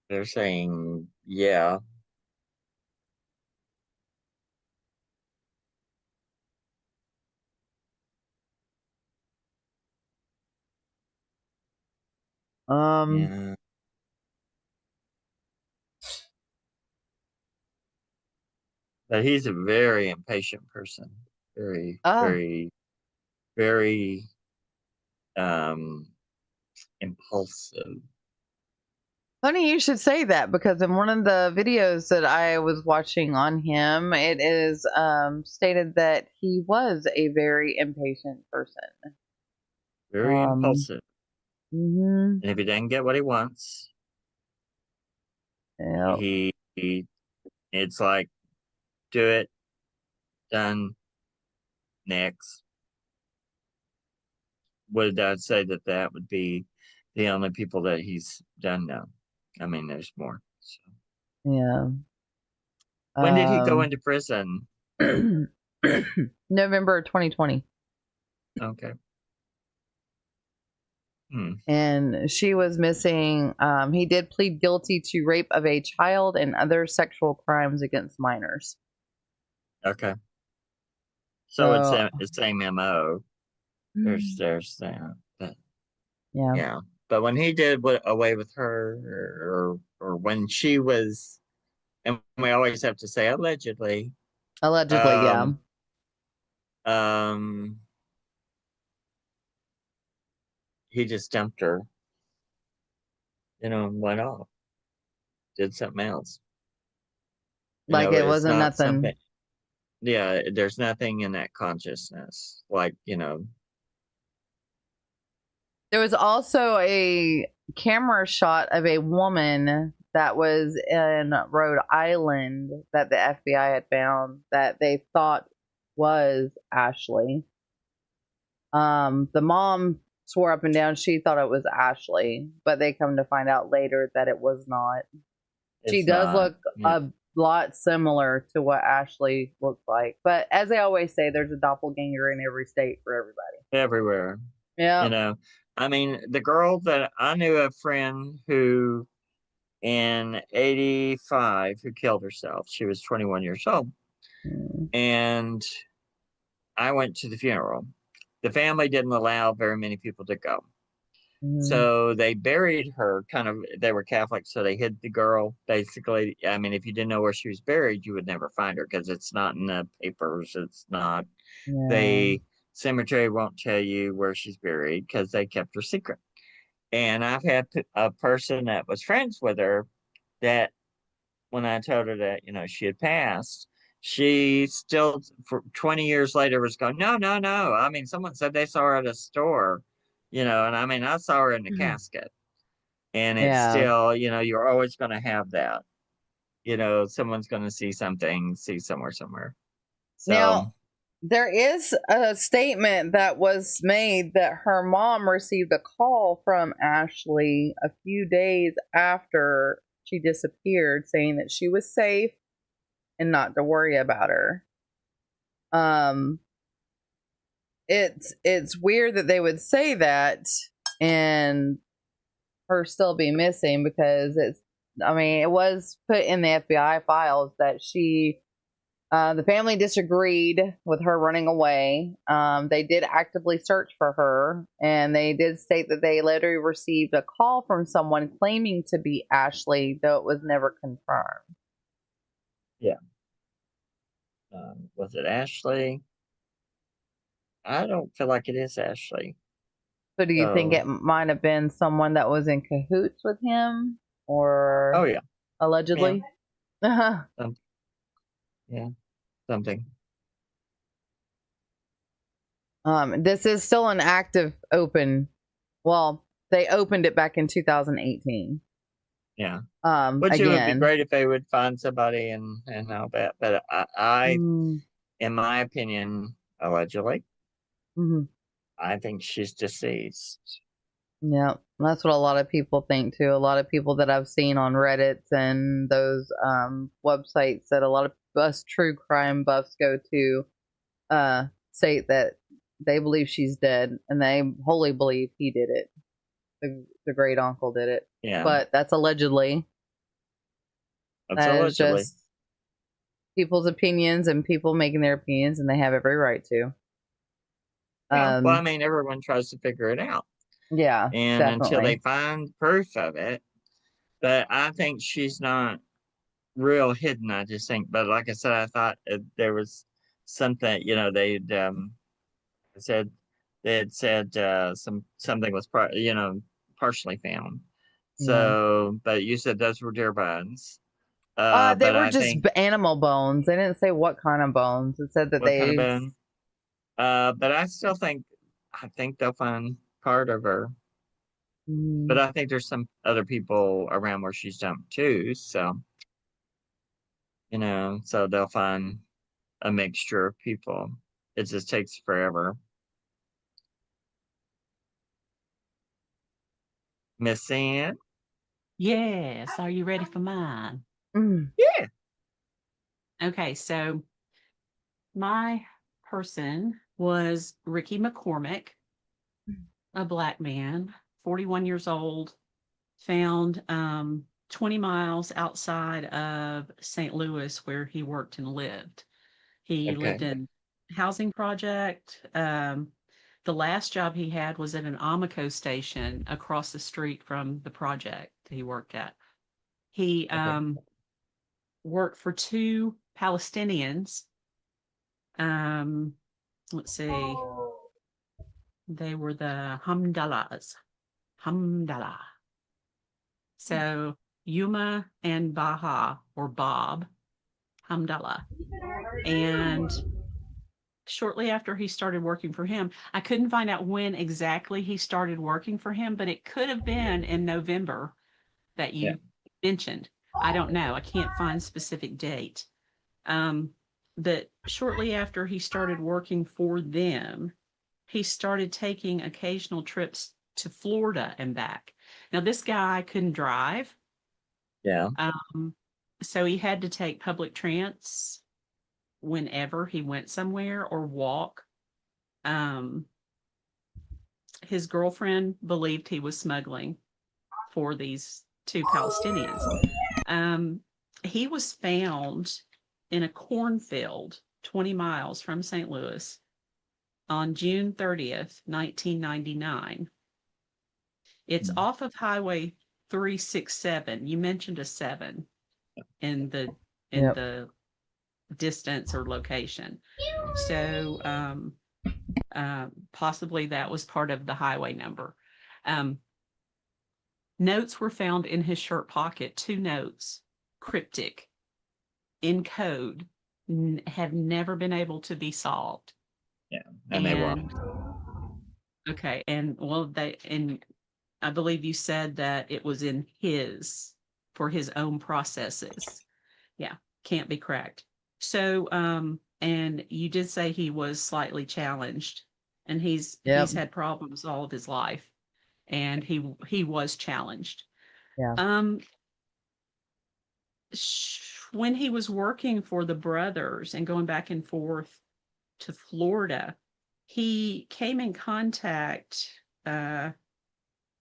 They're saying, yeah. Yeah. But he's a very impatient person. Very, very, very impulsive. Funny you should say that, because in one of the videos that I was watching on him, it is stated that he was a very impatient person. Very impulsive. Mm-hmm. And if he doesn't get what he wants, Yeah. he it's like, do it, done, next. Would I say that that would be the only people that he's done? No. I mean, there's more. So. Yeah. When did he go into prison? November 2020. Okay. And she was missing. He did plead guilty to rape of a child and other sexual crimes against minors. Okay. So it's the same MO. There's that. But, yeah. Yeah. But when he did away with her, or when she was, and we always have to say allegedly. Allegedly, yeah. He just dumped her, and went off. Did something else. Like it It's wasn't not nothing. something. Yeah, there's nothing in that consciousness. Like, There was also a camera shot of a woman that was in Rhode Island that the FBI had found that they thought was Ashley. The mom swore up and down she thought it was Ashley, but they come to find out later that it was not. She does look a lot similar to what Ashley looks like. But as they always say, there's a doppelganger in every state for everybody. Everywhere. Yeah. I mean, the girl that I knew, a friend who in 85 who killed herself. She was 21 years old. And I went to the funeral. The family didn't allow very many people to go. So they buried her they were Catholic, so they hid the girl, basically. I mean, if you didn't know where she was buried, you would never find her because it's not in the papers. It's not. Yeah. The cemetery won't tell you where she's buried because they kept her secret. And I've had a person that was friends with her that when I told her that, she had passed, she still, for 20 years later, was going, no, no, no. I mean, someone said they saw her at a store, and I mean, I saw her in the casket. And it's still, you're always going to have that. Someone's going to see something, see somewhere. So, now, there is a statement that was made that her mom received a call from Ashley a few days after she disappeared saying that she was safe and not to worry about her. It's weird that they would say that and her still be missing because it was put in the FBI files that the family disagreed with her running away. They did actively search for her, and they did state that they later received a call from someone claiming to be Ashley, though it was never confirmed. Yeah. Was it Ashley? I don't feel like it is Ashley. So do you think it might have been someone that was in cahoots with him? Or oh, yeah. Allegedly? Yeah. Yeah. Something. This is still an active open. Well, they opened it back in 2018. Yeah. again, Which it would be great if they would find somebody and all that. But I in my opinion, allegedly, I think she's deceased. Yeah, that's what a lot of people think too. A lot of people that I've seen on Reddit and those websites that a lot of us true crime buffs go to state that they believe she's dead and they wholly believe he did it. The great uncle did it. Yeah. But that's allegedly. That's allegedly. Just people's opinions and people making their opinions, and they have every right to. Well, I mean, everyone tries to figure it out. Yeah, and definitely. Until they find proof of it. But I think she's not real hidden. I just think, but like I said, I thought there was something. They had said something was partially found. So, but you said those were deer bones. They were just animal bones. They didn't say what kind of bones. It said that what kind of bone. But I still think, they'll find part of her. Mm. But I think there's some other people around where she's jumped too. So, so they'll find a mixture of people. It just takes forever. Miss Ann? Yes. Are you ready for mine? Mm. Yeah. Okay, so my person was Ricky McCormick, a black man, 41 years old, found 20 miles outside of St. Louis where he worked and lived. He Okay. lived in a housing project. The last job he had was at an Amoco station across the street from the project he worked at. He worked for two Palestinians. Let's see. They were the Hamdallahs. Hamdallah. So Yuma and Baha, or Bob Hamdallah. And shortly after he started working for him, I couldn't find out when exactly he started working for him, but it could have been in November that you mentioned. I don't know. I can't find specific date. But shortly after he started working for them, he started taking occasional trips to Florida and back. Now, this guy couldn't drive. Yeah. So he had to take public trans whenever he went somewhere or walk. His girlfriend believed he was smuggling for these two Palestinians. He was found in a cornfield 20 miles from St. Louis on June 30th, 1999. It's off of Highway 367. You mentioned a 7 in the distance or location. So possibly that was part of the highway number. Notes were found in his shirt pocket, 2 notes, cryptic, in code, have never been able to be solved. Yeah, and they were. Okay, and I believe you said that it was for his own processes. Yeah, can't be cracked. So, and you did say he was slightly challenged, and he's had problems all of his life, and he was challenged. Yeah. When he was working for the brothers and going back and forth to Florida, he came in contact,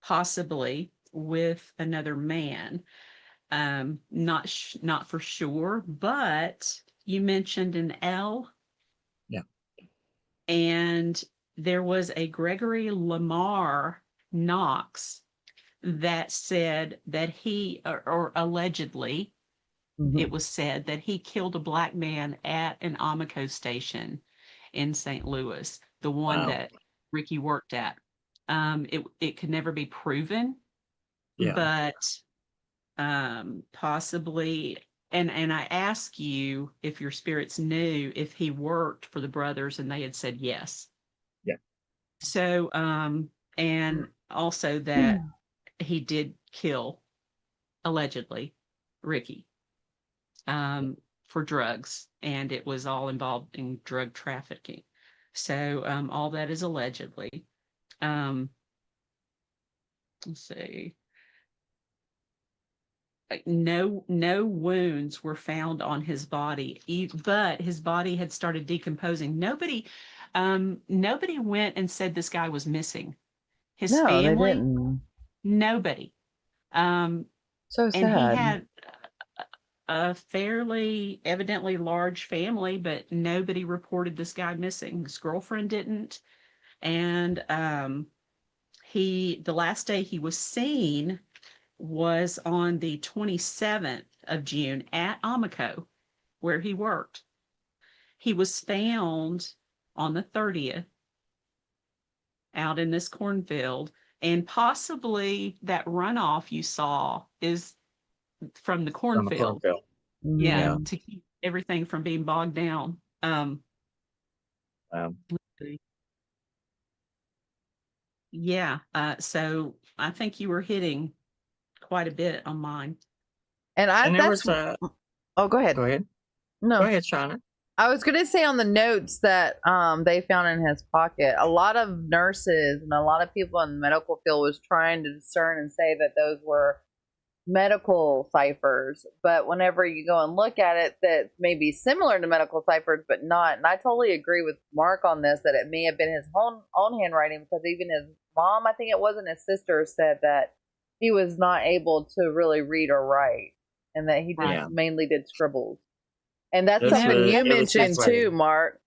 possibly with another man. Not for sure, but you mentioned an L. Yeah. And there was a Gregory Lamar Knox that said that he, or allegedly, it was said that he killed a black man at an Amoco station in St. Louis, the one that Ricky worked at. It could never be proven, but possibly, and I asked you if your spirits knew if he worked for the brothers, and they had said yes. Yeah. So, and also that he did kill, allegedly, Ricky, for drugs, and it was all involved in drug trafficking. So, all that is allegedly. Let's see. No wounds were found on his body, but his body had started decomposing. Nobody went and said this guy was missing. His family, they didn't. nobody. So sad. And he had a fairly evidently large family, but nobody reported this guy missing. His girlfriend didn't. And the last day he was seen was on the 27th of June at Amoco, where he worked. He was found on the 30th out in this cornfield, and possibly that runoff you saw is from the cornfield. Yeah, to keep everything from being bogged down. Let's see. Yeah. So I think you were hitting quite a bit on mine. And And there that's was a. oh, go ahead. Go ahead. No, Go ahead, Shauna. I was gonna say on the notes that they found in his pocket, a lot of nurses and a lot of people in the medical field was trying to discern and say that those were medical ciphers, but whenever you go and look at it, that may be similar to medical ciphers, but not. And I totally agree with Mark on this, that it may have been his own handwriting, because even his mom, I think it was, and his sister said that he was not able to really read or write, and that he just Yeah. mainly did scribbles. And that's This something was- you it was mentioned separated. too, Mark.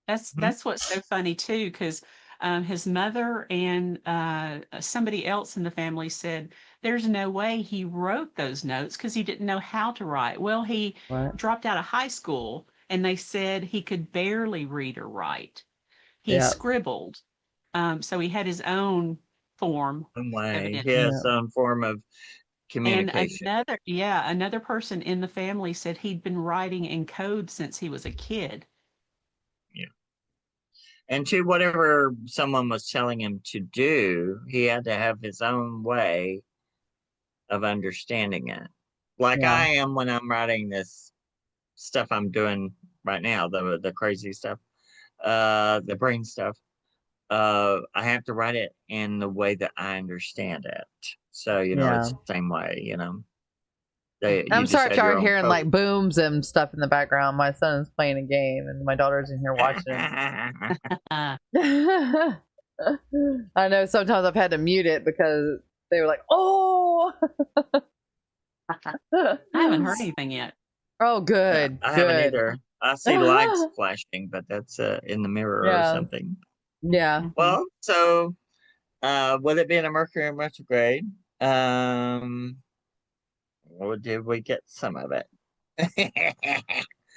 That's what's so funny too, because his mother and somebody else in the family said there's no way he wrote those notes because he didn't know how to write. Well, he What? dropped out of high school, and they said he could barely read or write. He Yeah. scribbled, so he had his own form, Some way. evidently. Yeah, Yeah. some form of And communication. another person in the family said he'd been writing in code since he was a kid. And to whatever someone was telling him to do, he had to have his own way of understanding it. Like Yeah. I am when I'm writing this stuff I'm doing right now, the crazy stuff, the brain stuff. I have to write it in the way that I understand it. So, Yeah. it's the same way, You I'm just sorry if have y'all your are own hearing code. like booms and stuff in the background. My son's playing a game, and my daughter's in here watching. Uh, I know sometimes I've had to mute it because they were like, "Oh." I haven't heard anything yet. Oh, Yeah, good. I haven't Good. either. I see lights flashing, but that's in the mirror or Yeah. something. Yeah. Well, so with it being a Mercury in retrograde, or did we get some of it?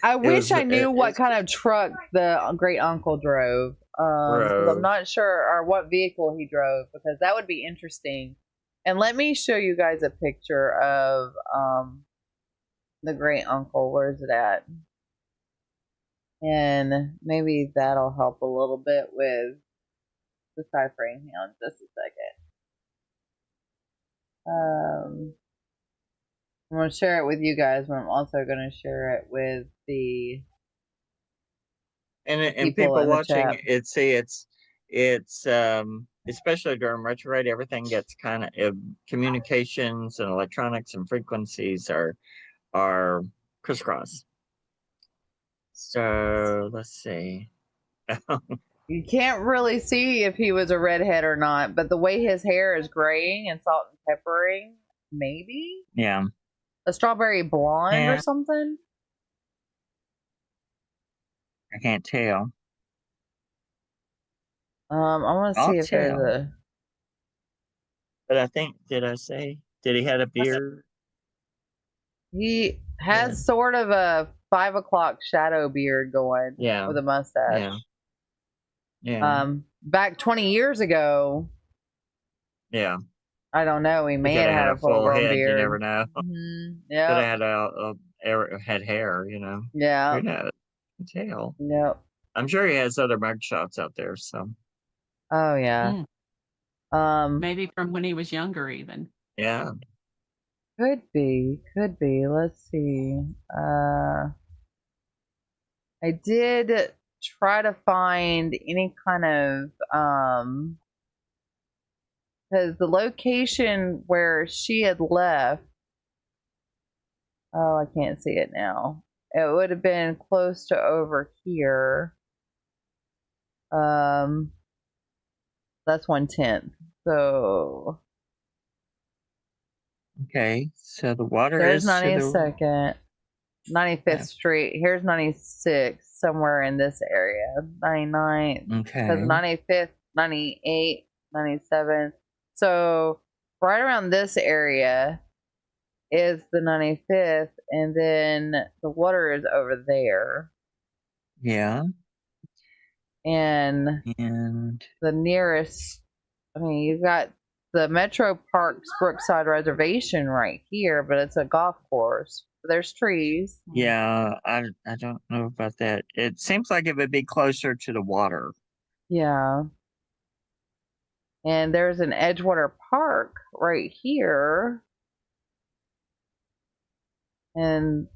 I wish I knew what it's kind of truck the great uncle drove. Because I'm drove. not sure, or what vehicle he drove, because that would be interesting. And let me show you guys a picture of the great uncle. Where's it at? And maybe that'll help a little bit with deciphering him. Just a second. I'm going to share it with you guys, but I'm also going to share it with the And people people in the watching chat. it's especially during retrograde, everything gets kind of communications and electronics and frequencies are crisscross. So let's see. You can't really see if he was a redhead or not, but the way his hair is graying and salt and peppering, maybe Yeah. a strawberry blonde Yeah. or something. I can't tell. I want to I'll see if there's tell. a. But I think, did I say? Did he have a beard? He has sort of a 5 o'clock shadow beard going. Yeah. With a mustache. Yeah. Yeah. Back 20 years ago, Yeah. I don't know. He may coulda have had a full grown head. beard. You never know. Mhm. Could Yeah. have had hair. Yeah. Who knows? Tell. Yep. I'm sure he has other mug shots out there. So Oh yeah. Maybe from when he was younger, even. yeah. Could be. Let's see. I did try to find any kind of because the location where she had left. Oh, I can't see it now. It would have been close to over here. That's 1/10. So Okay. So the water there's is to the 92nd, 95th Yeah. Street. Here's 96, somewhere in this area. 99th. okay. Because 95th, 98, 97. So right around this area is the 95th, and then the water is over there. Yeah. And And the nearest, I mean, you got the Metro Parks Brookside Reservation right here, but it's a golf course. There's trees. yeah, I don't know about that. It seems like it would be closer to the water. Yeah. And there's an Edgewater Park right here. And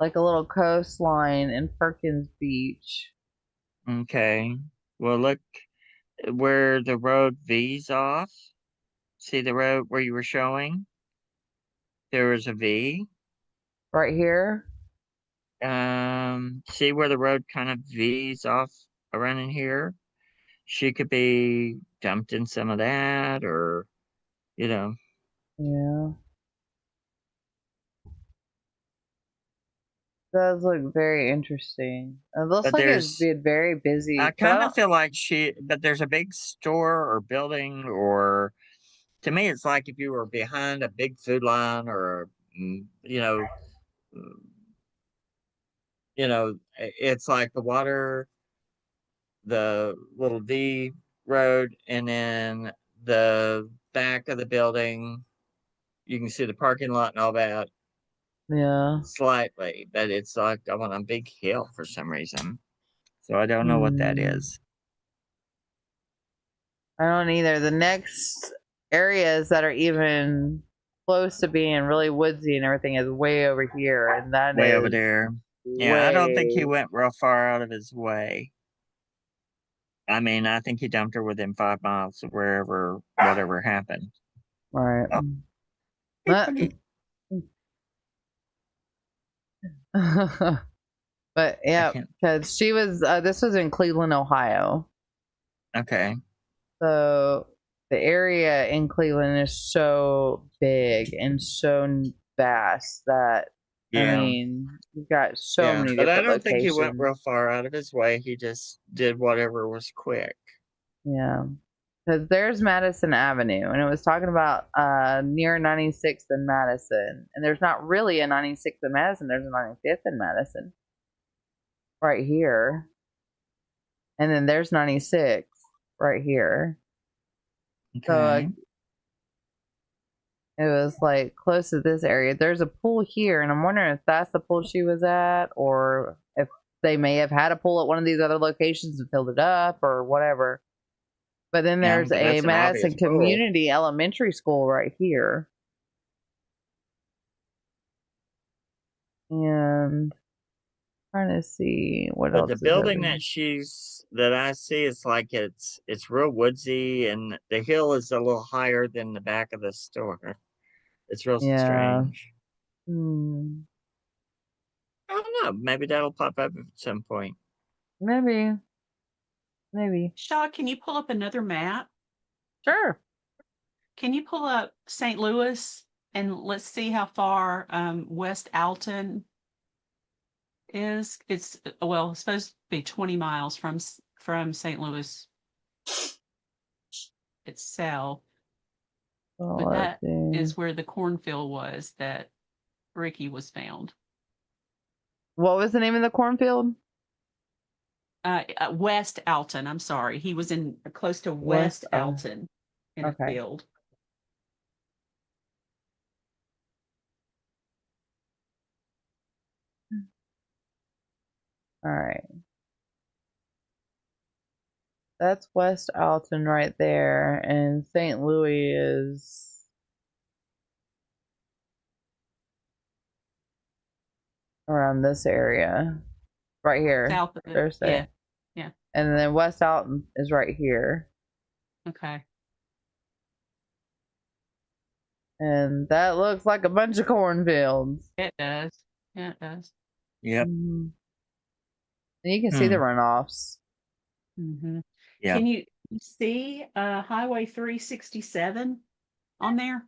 like a little coastline in Perkins Beach. Okay. Well, look where the road V's off. See the road where you were showing? There was a V. Right here. See where the road kind of V's off around in here? She could be dumped in some of that, or, you know. Yeah. Does look very interesting. It looks But like it's there's, been very busy. I kind of feel like but there's a big store or building, or to me, it's like if you were behind a big food line or, mm, it's like the water, the little V road, and then the back of the building. You can see the parking lot and all that Yeah. slightly, but it's like on a big hill for some reason. So I don't know what that Hmm. is. I don't either. The next areas that are even close to being really woodsy and everything is way over here, and that Way over is there. Yeah, I don't think he way went real far out of his way. I mean, I think he dumped her within 5 miles of wherever whatever happened. right. Oh, hey, But, buddy. but I yeah, can't. because she was. This was in Cleveland, Ohio. Okay. So the area in Cleveland is so big and so vast that I Yeah. mean, you've got so Yeah. many But I different don't think he went locations. real far out of his way. He just did whatever was quick. Yeah. Because there's Madison Avenue, and it was talking about near 96th and Madison. And there's not really a 96th and Madison, there's a 95th and Madison right here. And then there's 96 right here. So Okay. it was like close to this area. There's a pool here, and I'm wondering if that's the pool she was at, or if they may have had a pool at one of these other locations and filled it up, or whatever. But then Yeah, there's but a that's an Madison obvious pool. Community Elementary School right here. And trying to see what But the else is over building here. that I see is like it's real woodsy, and the hill is a little higher than the back of the store. It's real Yeah. strange. Hmm. I don't know. Maybe that'll pop up at some point. Maybe. Maybe. Shaw, can you pull up another map? Sure. Can you pull up St. Louis and let's see how far West Alton is? It's well, it's supposed to be 20 miles from St. Louis itself, Well, but let's that see. is where the cornfield was that Ricky was found. What was the name of the cornfield? West Alton. I'm sorry, he was in close to West. West Alton in a Okay. field. All right. That's West Alton right there, and St. Louis is around this area, right here. South of it. There's Yeah. it, Yeah. and then West Alton is right here, Okay. and that looks like a bunch of cornfields. It does. Yeah, it does. Yep. Mm-hmm. And you can see the runoffs. Mm-hmm. Yep. Can you see Highway 367 on there?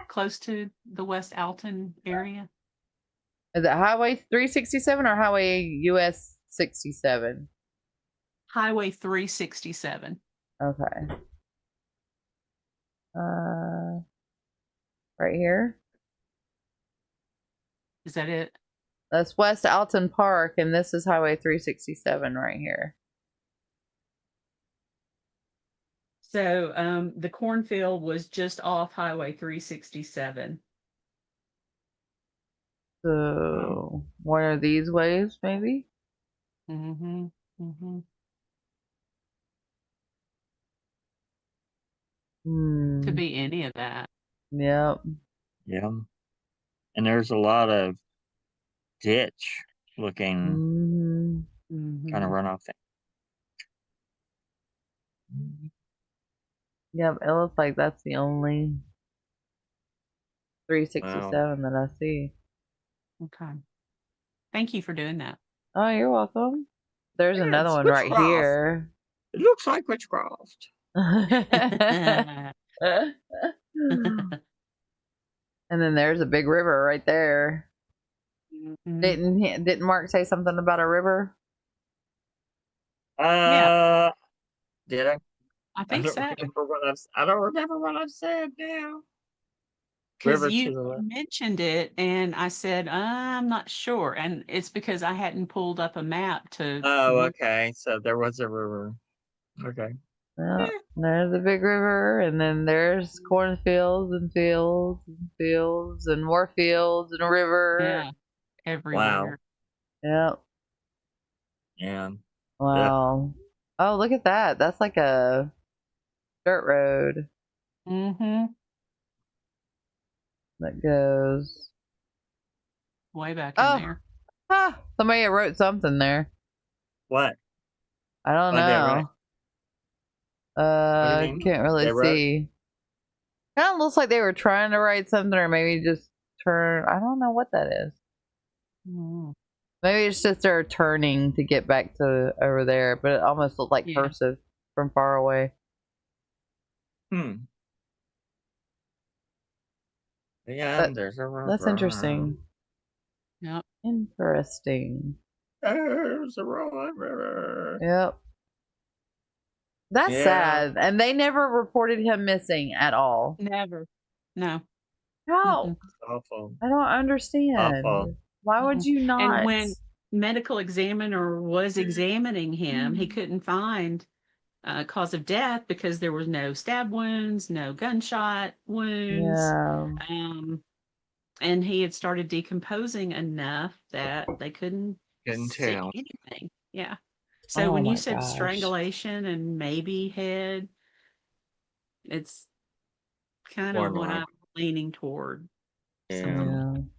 Close to the West Alton area? Is it Highway 367 or Highway US 67? Highway 367. Okay. Uh, right here. Is that it? That's West Alton Park, and this is Highway 367 right here. So the cornfield was just off Highway 367. So, one of these ways, maybe? Mm-hmm. Mm-hmm. Could be any of that. Yep. Yeah. And there's a lot of ditch looking kind of Mhm. runoff thing. Yep. It looks like that's the only 367 that I see. Okay. Thank you for doing that. Oh, you're welcome. There's Yeah, another it's one right witchcraft. here. It looks like witchcraft. And then there's a big river right there. Mhm. Didn't Mark say something about a river? Yeah, Did I? I I think don't so. remember what I don't remember what I've said now. Because River you to the left. mentioned it, and I said, I'm not sure. And it's because I hadn't pulled up a map to Oh, look. okay. So there was a river. Okay. Yeah, there's a big river, and then there's cornfields and fields and fields and more fields and a river. Yeah, everywhere. Yep. Yeah. Wow. Oh, look at that. That's like a dirt road Mm-hmm. that goes. Way back in Oh, there. somebody wrote something there. What? I don't What'd they write? know. What do you mean? Can't really They wrote? see. Kind of looks like they were trying to write something, or maybe just turn. I don't know what that is. Mm. Maybe it's just they're turning to get back to over there, but it almost looked like Yeah. cursive from far away. Yeah, But there's a river. that's interesting. Yep. Interesting. There's a river. Yep. That's Yeah. sad. And they never reported him missing at all. Never. No. No. It's awful. I don't understand. Awful. Why would you not? And when medical examiner was examining him, he couldn't find cause of death because there was no stab wounds, no gunshot wounds. Yeah. And he had started decomposing enough that they couldn't see tell. anything. Yeah. So Oh when you my said gosh. strangulation and maybe head, it's kind More of what like- I'm leaning toward. Yeah. Something.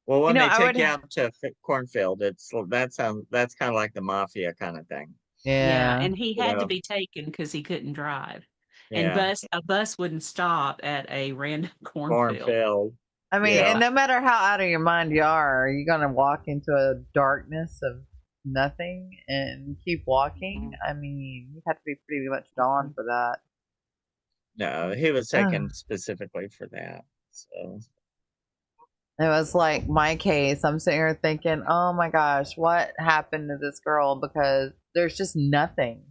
Well, when You know, they I take would- you out to a cornfield, that's kind of like the mafia kind of thing. Yeah, Yeah. and he had to Yeah. be taken because he couldn't drive. Yeah. And a bus wouldn't stop at a random cornfield. Cornfield. I mean, Yeah. and no matter how out of your mind you are you going to walk into a darkness of nothing and keep walking? I mean, you have to be pretty much gone for that. No, he was taken specifically for that. So It was like my case. I'm sitting here thinking, oh my gosh, what happened to this girl? Because there's just nothing.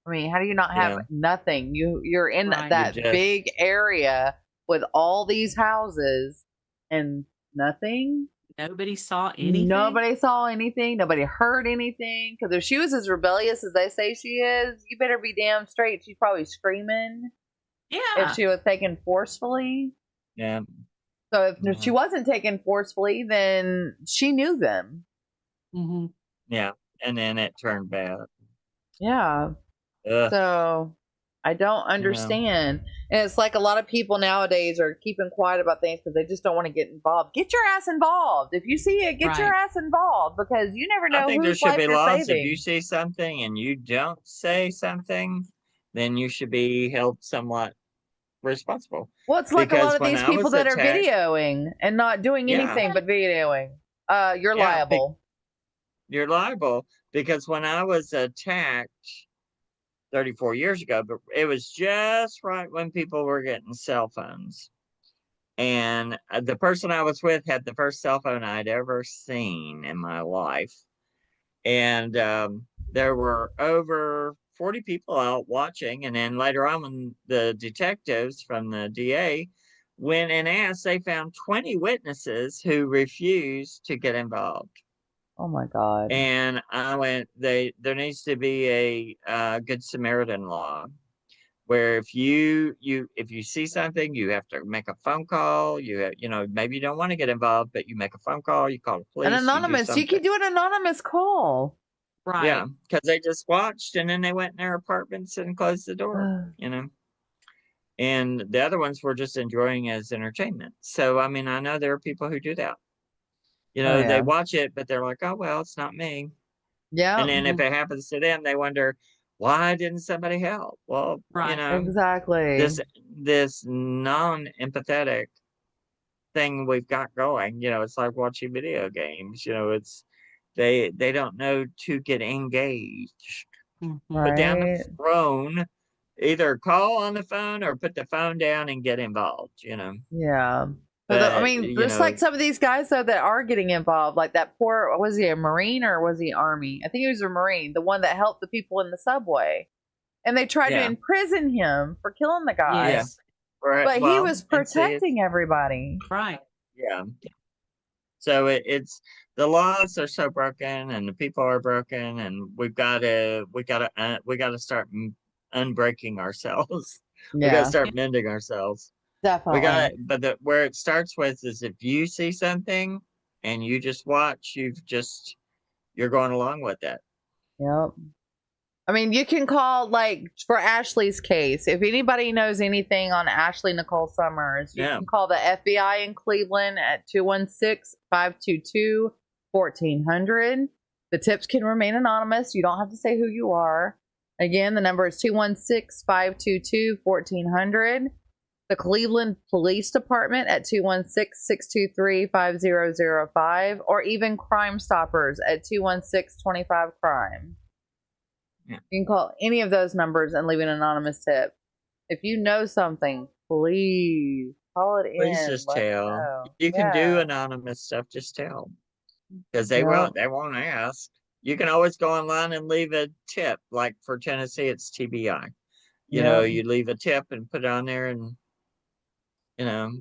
I mean, how do you not have Yeah. nothing? You're in Right. that You just- big area with all these houses and nothing. Nobody saw anything. Nobody saw anything. Nobody heard anything. Because if she was as rebellious as they say she is, you better be damn straight. She's probably screaming Yeah. if she was taken forcefully. yeah. So if she wasn't taken forcefully, then she knew them. Mm-hmm. Yeah. And then it turned bad. Yeah. Ugh. So I don't understand. And it's like a lot of people nowadays are keeping quiet about things because they just don't want to get involved. Get your ass involved. If you see it, get your ass involved because you never know I think there whose should life be you're laws. If saving. you see something and you don't say something, then you should be held somewhat responsible. Well, it's like a lot Because of when these I people was that are attacked- videoing and not doing Yeah. anything but videoing. You're Yeah, liable. You're liable because when I was attacked 34 years ago, but it was just right when people were getting cell phones. And the person I was with had the first cell phone I'd ever seen in my life. And there were over 40 people out watching. And then later on, when the detectives from the DA went and asked, they found 20 witnesses who refused to get involved. Oh my God. And I went, there needs to be a Good Samaritan law where if you see something, you have to make a phone call. Maybe you don't want to get involved, but you make a phone call, you call the police. An anonymous. You can do an anonymous call. Right. Yeah, because they just watched and then they went in their apartments and closed the door, And the other ones were just enjoying as entertainment. So, I mean, I know there are people who do that. Oh They yeah. watch it, but they're like, oh, well, it's not me. Yeah. And then if it happens to them, they wonder, why didn't somebody help? Well, Right. Exactly. this non-empathetic thing we've got going, it's like watching video games, it's they don't know to get engaged. Put down the Right. phone, either call on the phone or put the phone down and get involved, Yeah. I But mean, there's like some of these guys though that are getting involved. Like that poor, was he a Marine or was he Army? I think he was a Marine, the one that helped the people in the subway. And they tried to Yeah. imprison him for killing the guy. Yes. Right. But he Well, was and see, protecting everybody. Right. yeah. So it's the laws are so broken and the people are broken and we gotta start unbreaking ourselves. We gotta Yeah, start mending ourselves. definitely. But where it starts with is if you see something and you just watch, you're going along with it. Yep. I mean, you can call, like, for Ashley's case, if anybody knows anything on Ashley Nicole Summers, you Yeah. can call the FBI in Cleveland at 216-522-1400. The tips can remain anonymous. You don't have to say who you are. Again, the number is 216-522-1400. The Cleveland Police Department at 216-623-5005, or even Crime Stoppers at 216-25-CRIME. Yeah. You can call any of those numbers and leave an anonymous tip. If you know something, please call it in. Please just Let us tell. know. You can do Yeah. anonymous stuff, just tell. Because they Yeah. won't ask. You can always go online and leave a tip. Like for Tennessee, it's TBI. Yeah. You leave a tip and put it on there and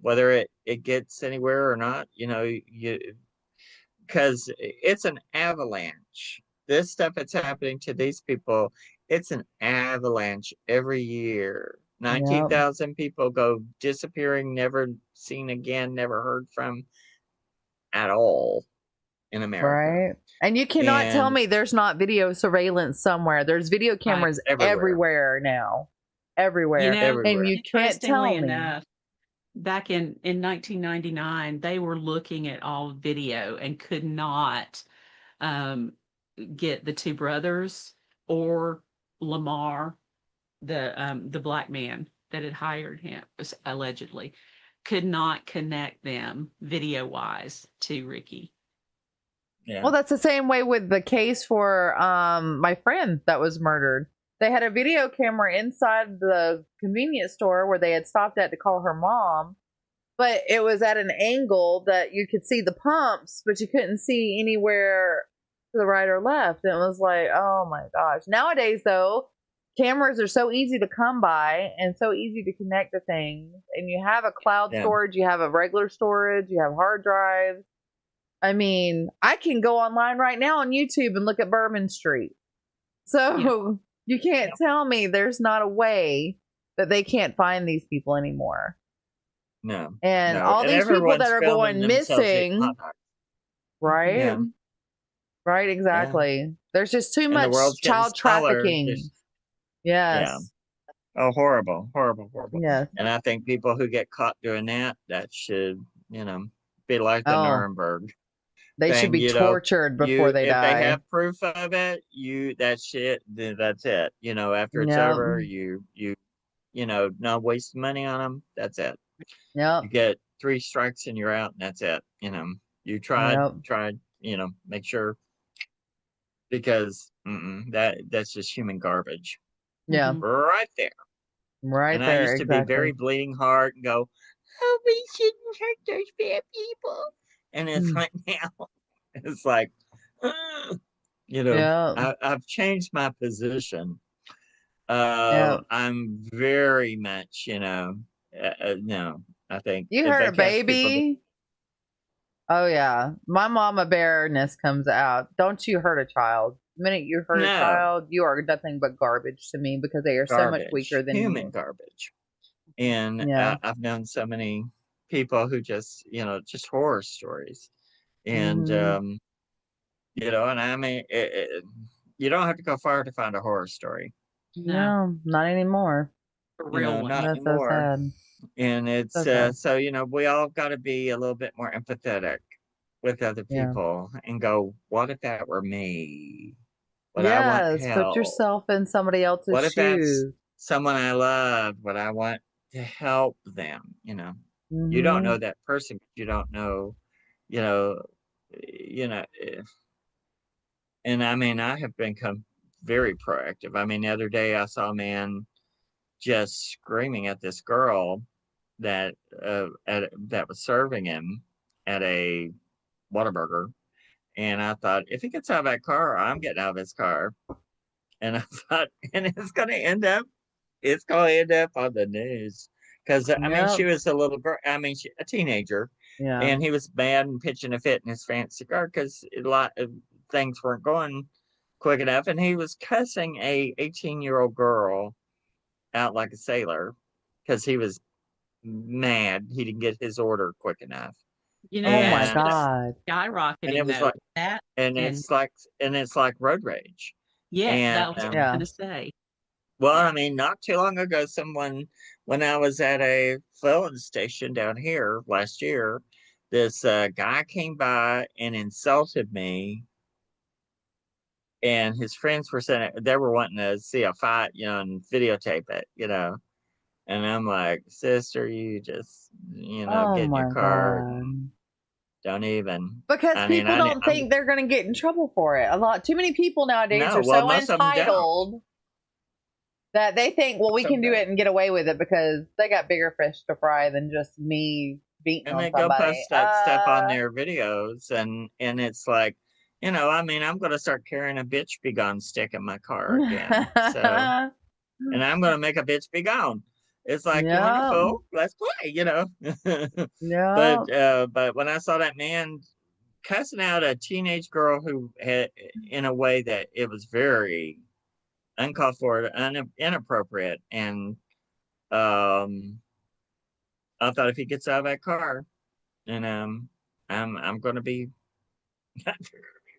whether it gets anywhere or not, because it's an avalanche. This stuff that's happening to these people, it's an avalanche every year. 19,000 people go disappearing, never seen again, never heard from at all in America. Right. And you cannot tell And me there's not video surveillance somewhere. There's video cameras everywhere now. Everywhere. everywhere. And you can't tell Interestingly me. enough, back in 1999, they were looking at all video and could not get the two brothers or Lamar, the black man that had hired him, allegedly, could not connect them video wise to Ricky. Yeah. Well, that's the same way with the case for my friend that was murdered. They had a video camera inside the convenience store where they had stopped at to call her mom, but it was at an angle that you could see the pumps, but you couldn't see anywhere to the right or left. And it was like, oh my gosh. Nowadays, though, cameras are so easy to come by and so easy to connect to things. And you have a cloud storage, you have a regular storage, you have hard drives. I mean, I can go online right now on YouTube and look at Bourbon Street. So you can't tell me there's not a way that they can't find these people anymore. No. And no. all And these people everyone's that are filming going themselves eating missing. hot dogs. Right? Yeah. Right, exactly. There's just too And much the world's getting child smaller, trafficking. just- Yes. Yeah. Oh, horrible. Yes. And I think people who get caught doing that should, be like the Oh. They Nuremberg thing, should be tortured before they if die. they have proof of it, that's it. Then that's it. After it's Yep. over, you not waste money on them. That's it. Yep. You get 3 strikes and you're out, and that's it. You tried, Yep. make sure, because that's just human garbage. Yeah. Right there. Right And there. I used to be exactly. very bleeding heart and go, oh, we shouldn't hurt those bad people. And it's like now, it's like, Yeah. I've changed my position. Yeah. I'm very much, no, I think You if heard they a catch people baby? Oh yeah. My mama bearness comes out. Don't you hurt a child. The minute you hurt a No. child, you are nothing but garbage to me because they are so much garbage, weaker than human you. garbage. And Yeah. I've known so many people who just, just horror stories. And, Mhm. and I mean, you don't have to go far to find a horror story. No, not anymore. A You real know, one. not That's so anymore. sad. And it's So sad. so you know, we all got to be a little bit more empathetic with other Yeah. people and go, what if that were me? Would I want Yes, put help? yourself in somebody else's What if that's shoes. someone I love? Would I want to help them? You know, you don't Hmm. know that person. You don't know, you know, you know. And I mean, I have become very proactive. I mean, the other day I saw a man just screaming at this girl that that was serving him at a Whataburger, and I thought, if he gets out of that car, I'm getting out of his car. And I thought, and it's going to end up on the news because I mean, she Yep. was a little girl. I mean, a teenager, Yeah. and he was mad and pitching a fit in his fancy car because a lot of things weren't going quick enough, and he was cussing a 18-year-old girl out like a sailor because he was mad he didn't get his order quick enough. You know, Oh that my And shit is God. and it skyrocketing was though. like That and and it's like road rage. yeah, And that was what I was Yeah. gonna say. well, Yeah. I mean, not too long ago, someone when I was at a filling station down here last year, this guy came by and insulted me, and his friends were saying they were wanting to see a fight, you know, and videotape it, you know. And I'm like, sister, you just, you know, Oh get in your my car and God. don't even. Because I mean, people don't I'm think they're going to get in trouble for it. A lot, too many people nowadays no, are well, so most of them don't. entitled that they think, well, we Some can do don't. it and get away with it because they got bigger fish to fry than just me beating And on they go somebody. post that stuff on their videos, and it's like, you know, I mean, I'm gonna start carrying a bitch be gone stick in my car again. So, and I'm gonna make a bitch be gone. It's like, Yep. wonderful, let's play, you know. Yep. But when I saw that man cussing out a teenage girl who had in a way that it was very uncalled for, inappropriate, and um, I thought if he gets out of that car, and I'm gonna be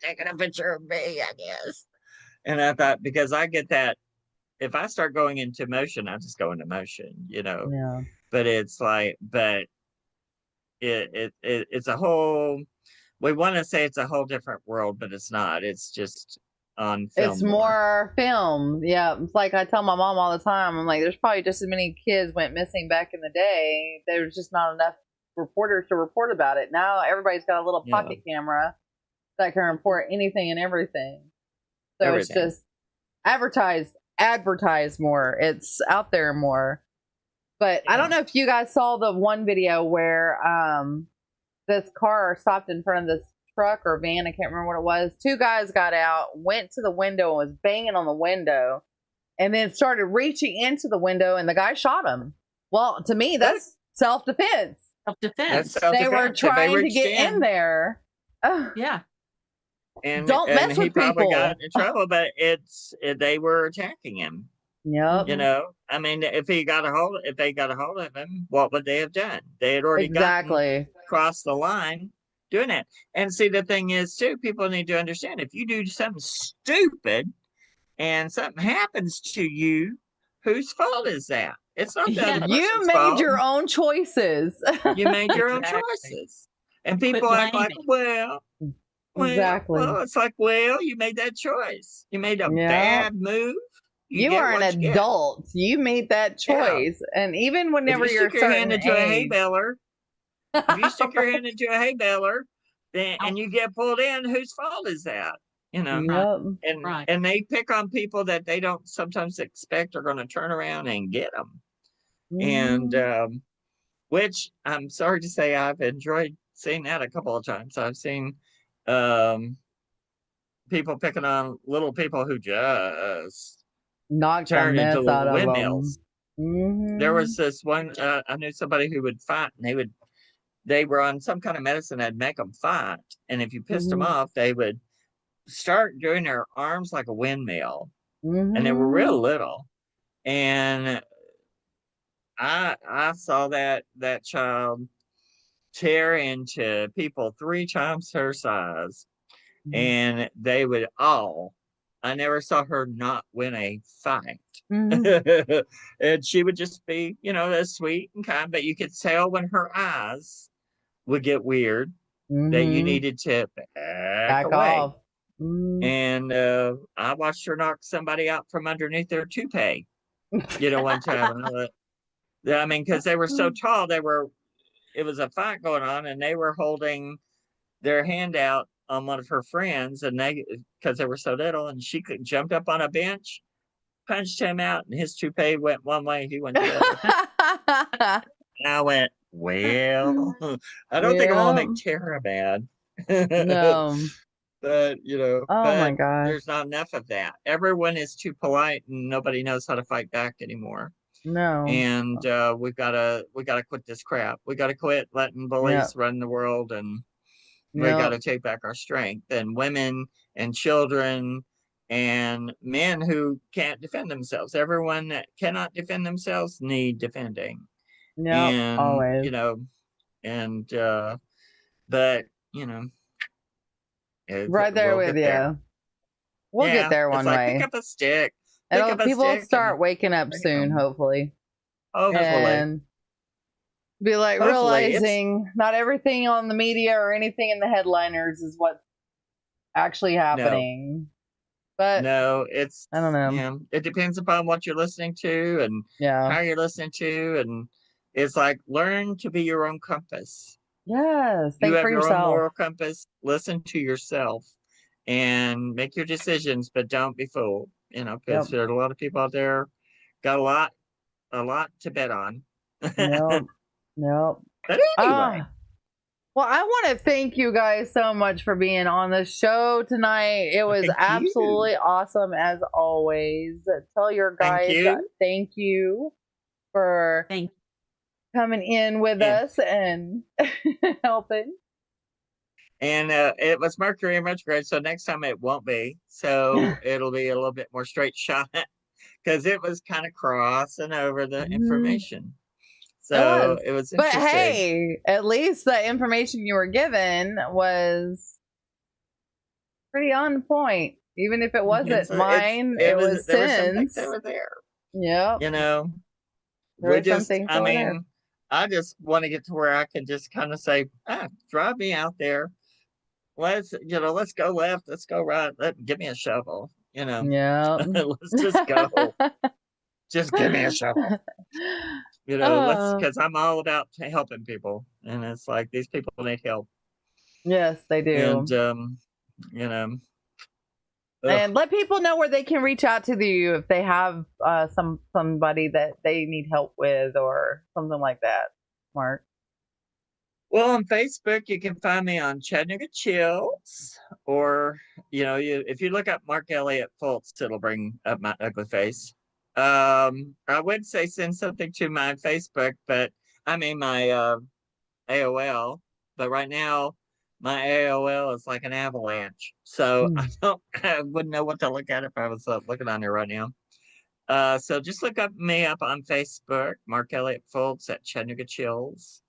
taking a picture of me, I guess. And I thought because I get that if I start going into motion, I just go into motion, you know. Yeah. But it's like, but it's a whole. We want to say it's a whole different world, but it's not. It's just on It's film more. more film. Yeah. It's like I tell my mom all the time, I'm like, there's probably just as many kids went missing back in the day. There's just not enough reporters to report about it. Now everybody's got a little Yeah. pocket camera that can report anything and everything. So Everything. it's just advertised more. It's out there more. But I don't know if you guys saw the one video where this car stopped in front of this truck or van. I can't remember what it was. Two guys got out, went to the window and was banging on the window, and then started reaching into the window, and the guy shot him. Well, to me, that's self-defense. Self-defense. They were trying to get in there. Yeah. And Don't and mess he with probably people. got in trouble, but they were attacking him. Yep. You know, I mean, if they got a hold of him, what would they have done? They had already gotten across the line doing it. And see, the thing is, too, people need to understand if you do something stupid and something happens to you, whose fault is that? It's not the other person's You made fault. your own choices. You made your own choices. And people act like, well, exactly. well, it's like, well, you made that choice. You made a Yep. bad move. You are an adult. You made that choice. And even whenever if you you're stick your hand certain into a hay age, baler, if you stick your hand into a hay baler, then and you get pulled in, whose fault is that? You know, Yep. and they pick on people that they don't sometimes expect are going to turn around and get them. And which I'm sorry to say, I've enjoyed seeing that a couple of times. I've seen people picking on little people who just knocked the turn into mess out little of them. windmills. There was this one, I knew somebody who would fight, and they were on some kind of medicine that'd make them fight. And if you pissed them off, they would start doing their arms like a windmill. And they were real little. And I saw that child tear into people 3 times her size. And they would all, I never saw her not win a fight. Mhm. And she would just be, as sweet and kind, but you could tell when her eyes would get weird that you Mhm. needed to back Back away. off. Mm. And I watched her knock somebody out from underneath their toupee, one time. And because they were so tall, it was a fight going on, and they were holding their hand out on one of her friends, and because they were so little, and she jumped up on a bench, punched him out, and his toupee went one way, he went the other. And I went, well, I don't think I want to Yeah. make Tara mad. No. But, Oh my gosh. there's not enough of that. Everyone is too polite and nobody knows how to fight back anymore. No. And we gotta quit this crap. We gotta quit letting Yeah. bullies run the world, and we Yeah. gotta take back our strength. And women and children and men who can't defend themselves. Everyone that cannot defend themselves need defending. Yep. And Always. and but Right there we'll with get there. you. We'll get Yeah, there it's one like pick way. up a stick, pick And up a people will stick, and start waking up bring it soon, home. hopefully. Hopefully, And be like hopefully realizing not everything on the media or anything in the headliners is what's actually happening. But no, I don't know. it depends upon what you're listening to and Yeah. how you're listening to, and it's like learn to be your own compass. Yes. You Think for have your own yourself. moral compass. Listen to yourself and make your decisions, but don't be fooled. Yep. Because there are a lot of people out there got a lot to bet on. Yep. Yep. But anyway, Well, I want to thank you guys so much for being on the show tonight. It was thank you. absolutely awesome as always. Tell your Thank guys you. thank you for Thank coming in with And us and helping. and it was Mercury in retrograde, so next time it won't be. So it'll be a little bit more straight shot because it was kind of crossing over the Mhm. information. It So was. it was But interesting. hey, at least the information you were given was pretty on point. Even if it wasn't mine, it was There were some things Cyn's. that were there. Yep. There were some things that were there. I just want to get to where I can just kind of say, drive me out there. Let's go left, let's go right. Give me a shovel. Yep. Let's just go. Just give me a shovel. Oh, Because I'm all about helping people, and it's like these people need help, yes, they and do. ugh. And let people know where they can reach out to you if they have somebody that they need help with or something like that. Mark. Well, on Facebook, you can find me on Chattanooga Chills, or if you look up Mark Elliott Fults, it'll bring up my ugly face. I would say send something to my Facebook, but I mean my AOL. But right now, my AOL is like an avalanche, so I wouldn't know what to look at if I was looking on there right now. So just look me up on Facebook, Mark Elliott Fults at Chattanooga Chills.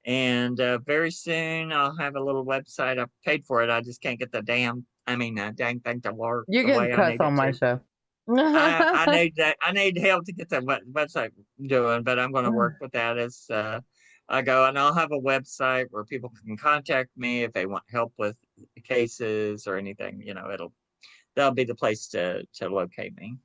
And very soon I'll have a little website. I've paid for it. I just can't get the dang thing to work You the can way I cuss need on it my to. show. I need that. I need help to get the website doing, but I'm going to work with that as I go. And I'll have a website where people can contact me if they want help with cases or anything. That'll be the place to locate me.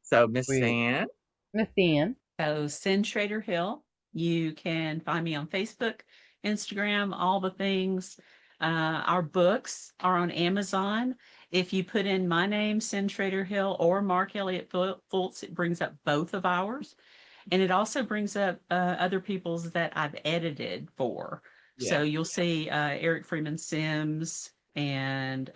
So, Miss Sweet. Ann. Miss Ann. So Cyn Shrader Hill. You can find me on Facebook, Instagram, all the things. Our books are on Amazon. If you put in my name, Cyn Shrader Hill, or Mark Elliott Fults, it brings up both of ours. And it also brings up other people's that I've edited for. So you'll see Eric Freeman Sims and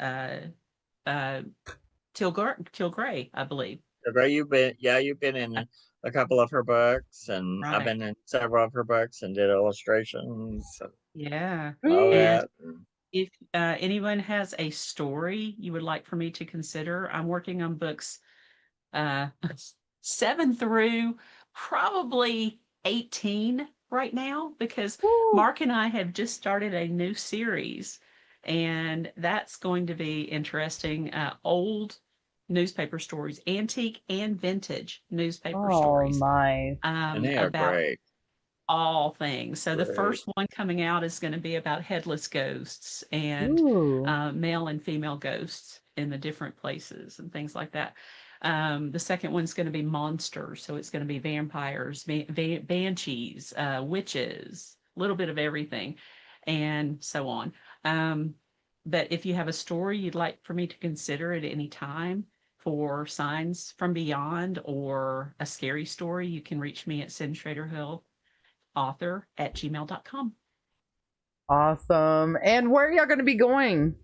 Till Gray, I believe. Ray, you've been in a couple of her books, and I've Right. been in several of her books and did illustrations and Yeah. all And that. if anyone has a story you would like for me to consider, I'm working on books 7 through probably 18 right now because Mark and I have just started a new series, and that's going to be interesting. Old newspaper stories, antique and vintage newspaper Oh, stories. nice. And they are About great. all things. So the Great. first one coming out is going to be about headless ghosts and Ooh. male and female ghosts in the different places and things like that. The second one's going to be monsters. So it's going to be vampires, banshees, witches, a little bit of everything, and so on. But if you have a story you'd like for me to consider at any time for Signs from Beyond or a scary story, you can reach me at Cyn Shrader Hill author@gmail.com. Awesome. And where are y'all going to be going?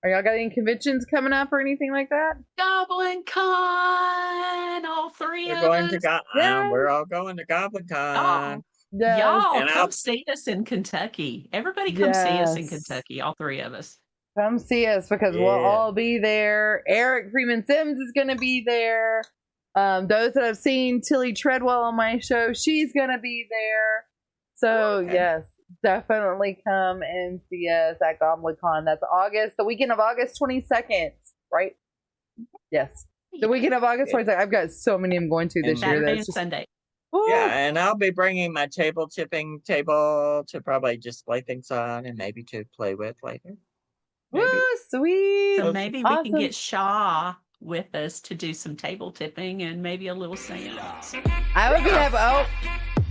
Are y'all got any conventions coming up or anything like that? Goblin Con, all three We're of going us. to Yes. we're all going to Goblin Con. Yes. Y'all And come I'll- see us in Kentucky. Everybody come see us in Yes. Kentucky, all three of us. Come see us because we'll Yeah. all be there. Eric Freeman Sims is going to be there. Those that have seen Tilly Treadwell on my show, she's going to be there. So, Okay. yes, definitely come and see us at GoblinCon. That's the weekend of August 22nd, right? Yes. The weekend of August 22nd. I've got so many I'm going to this year. Saturday That's and just, Sunday. Woo! Yeah, and I'll be bringing my tipping table to probably display things on and maybe to play with later. Maybe. Woo, sweet. So Okay. maybe we Awesome. can get Shaw with us to do some table tipping and maybe a little seance. I would be happy. Oh,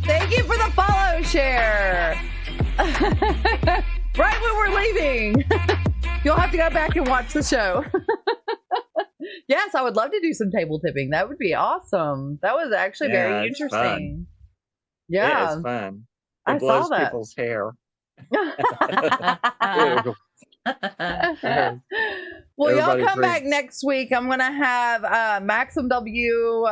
thank you for the follow share. Right when we're leaving. You'll have to go back and watch the show. Yes, I would love to do some table tipping. That would be awesome. That was actually Yeah, very it's interesting. Yeah, Yeah. it's fun. I It saw blows that. people's hair. Well, y'all Everybody come back drink. next week. I'm gonna have Maxim W.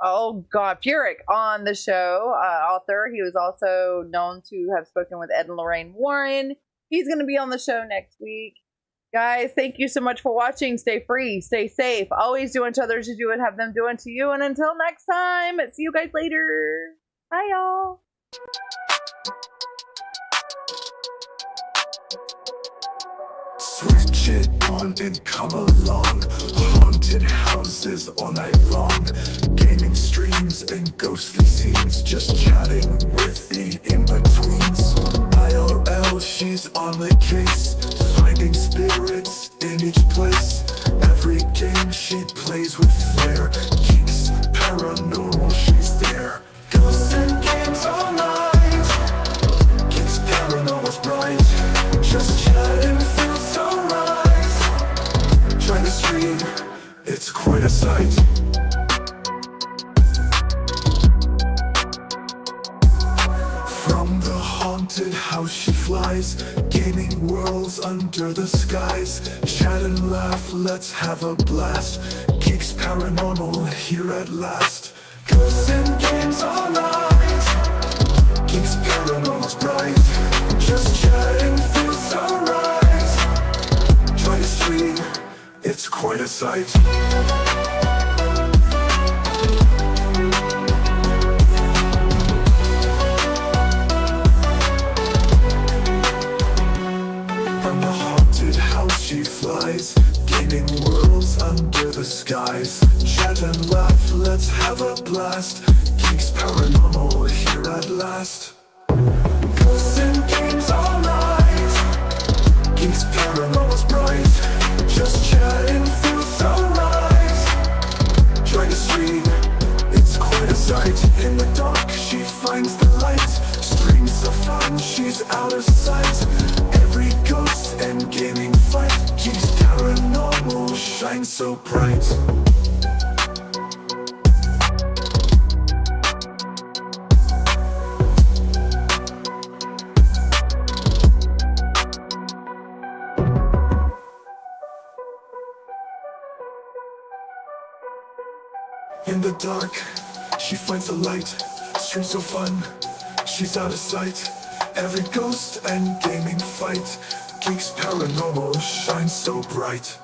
Furyk on the show. Author. He was also known to have spoken with Ed and Lorraine Warren. He's gonna be on the show next week. Guys, thank you so much for watching. Stay free, stay safe. Always do unto others as you would have them do unto you. And until next time, see you guys later. Bye, y'all. Switch it on and come along. Haunted houses all night long. Gaming streams and ghostly scenes. Just chatting with the in-betweens. IRL, she's on the case. Finding spirits in each place. Every game she plays with flair. Geeks, paranormal, she's there. Ghosts and games all night. Geeks, paranormal's bright. Just chatting feels alright. Trying to stream, it's quite a sight. From the haunted house she flies, gaming worlds under the skies. Chat and laugh, let's have a blast. Geeks paranormal here at last. Ghosts and games all night. Geeks paranormal's bright. Just chatting feels alright. Try to stream, it's quite a sight. From the haunted house she flies, gaming worlds under the skies. Chat and laugh, let's have a blast. Geeks paranormal here at last. Ghosts and games all night. Geeks paranormal's bright. Just chatting feels alright. Trying to stream, it's quite a sight. In the dark she finds the light. Streams so fun, she's out of sight. Every ghost and gaming fight. Geeks paranormal shines so bright. In the dark, she finds the light. Streams so fun, she's out of sight. Every ghost and gaming fight. Geeks paranormal shines so bright.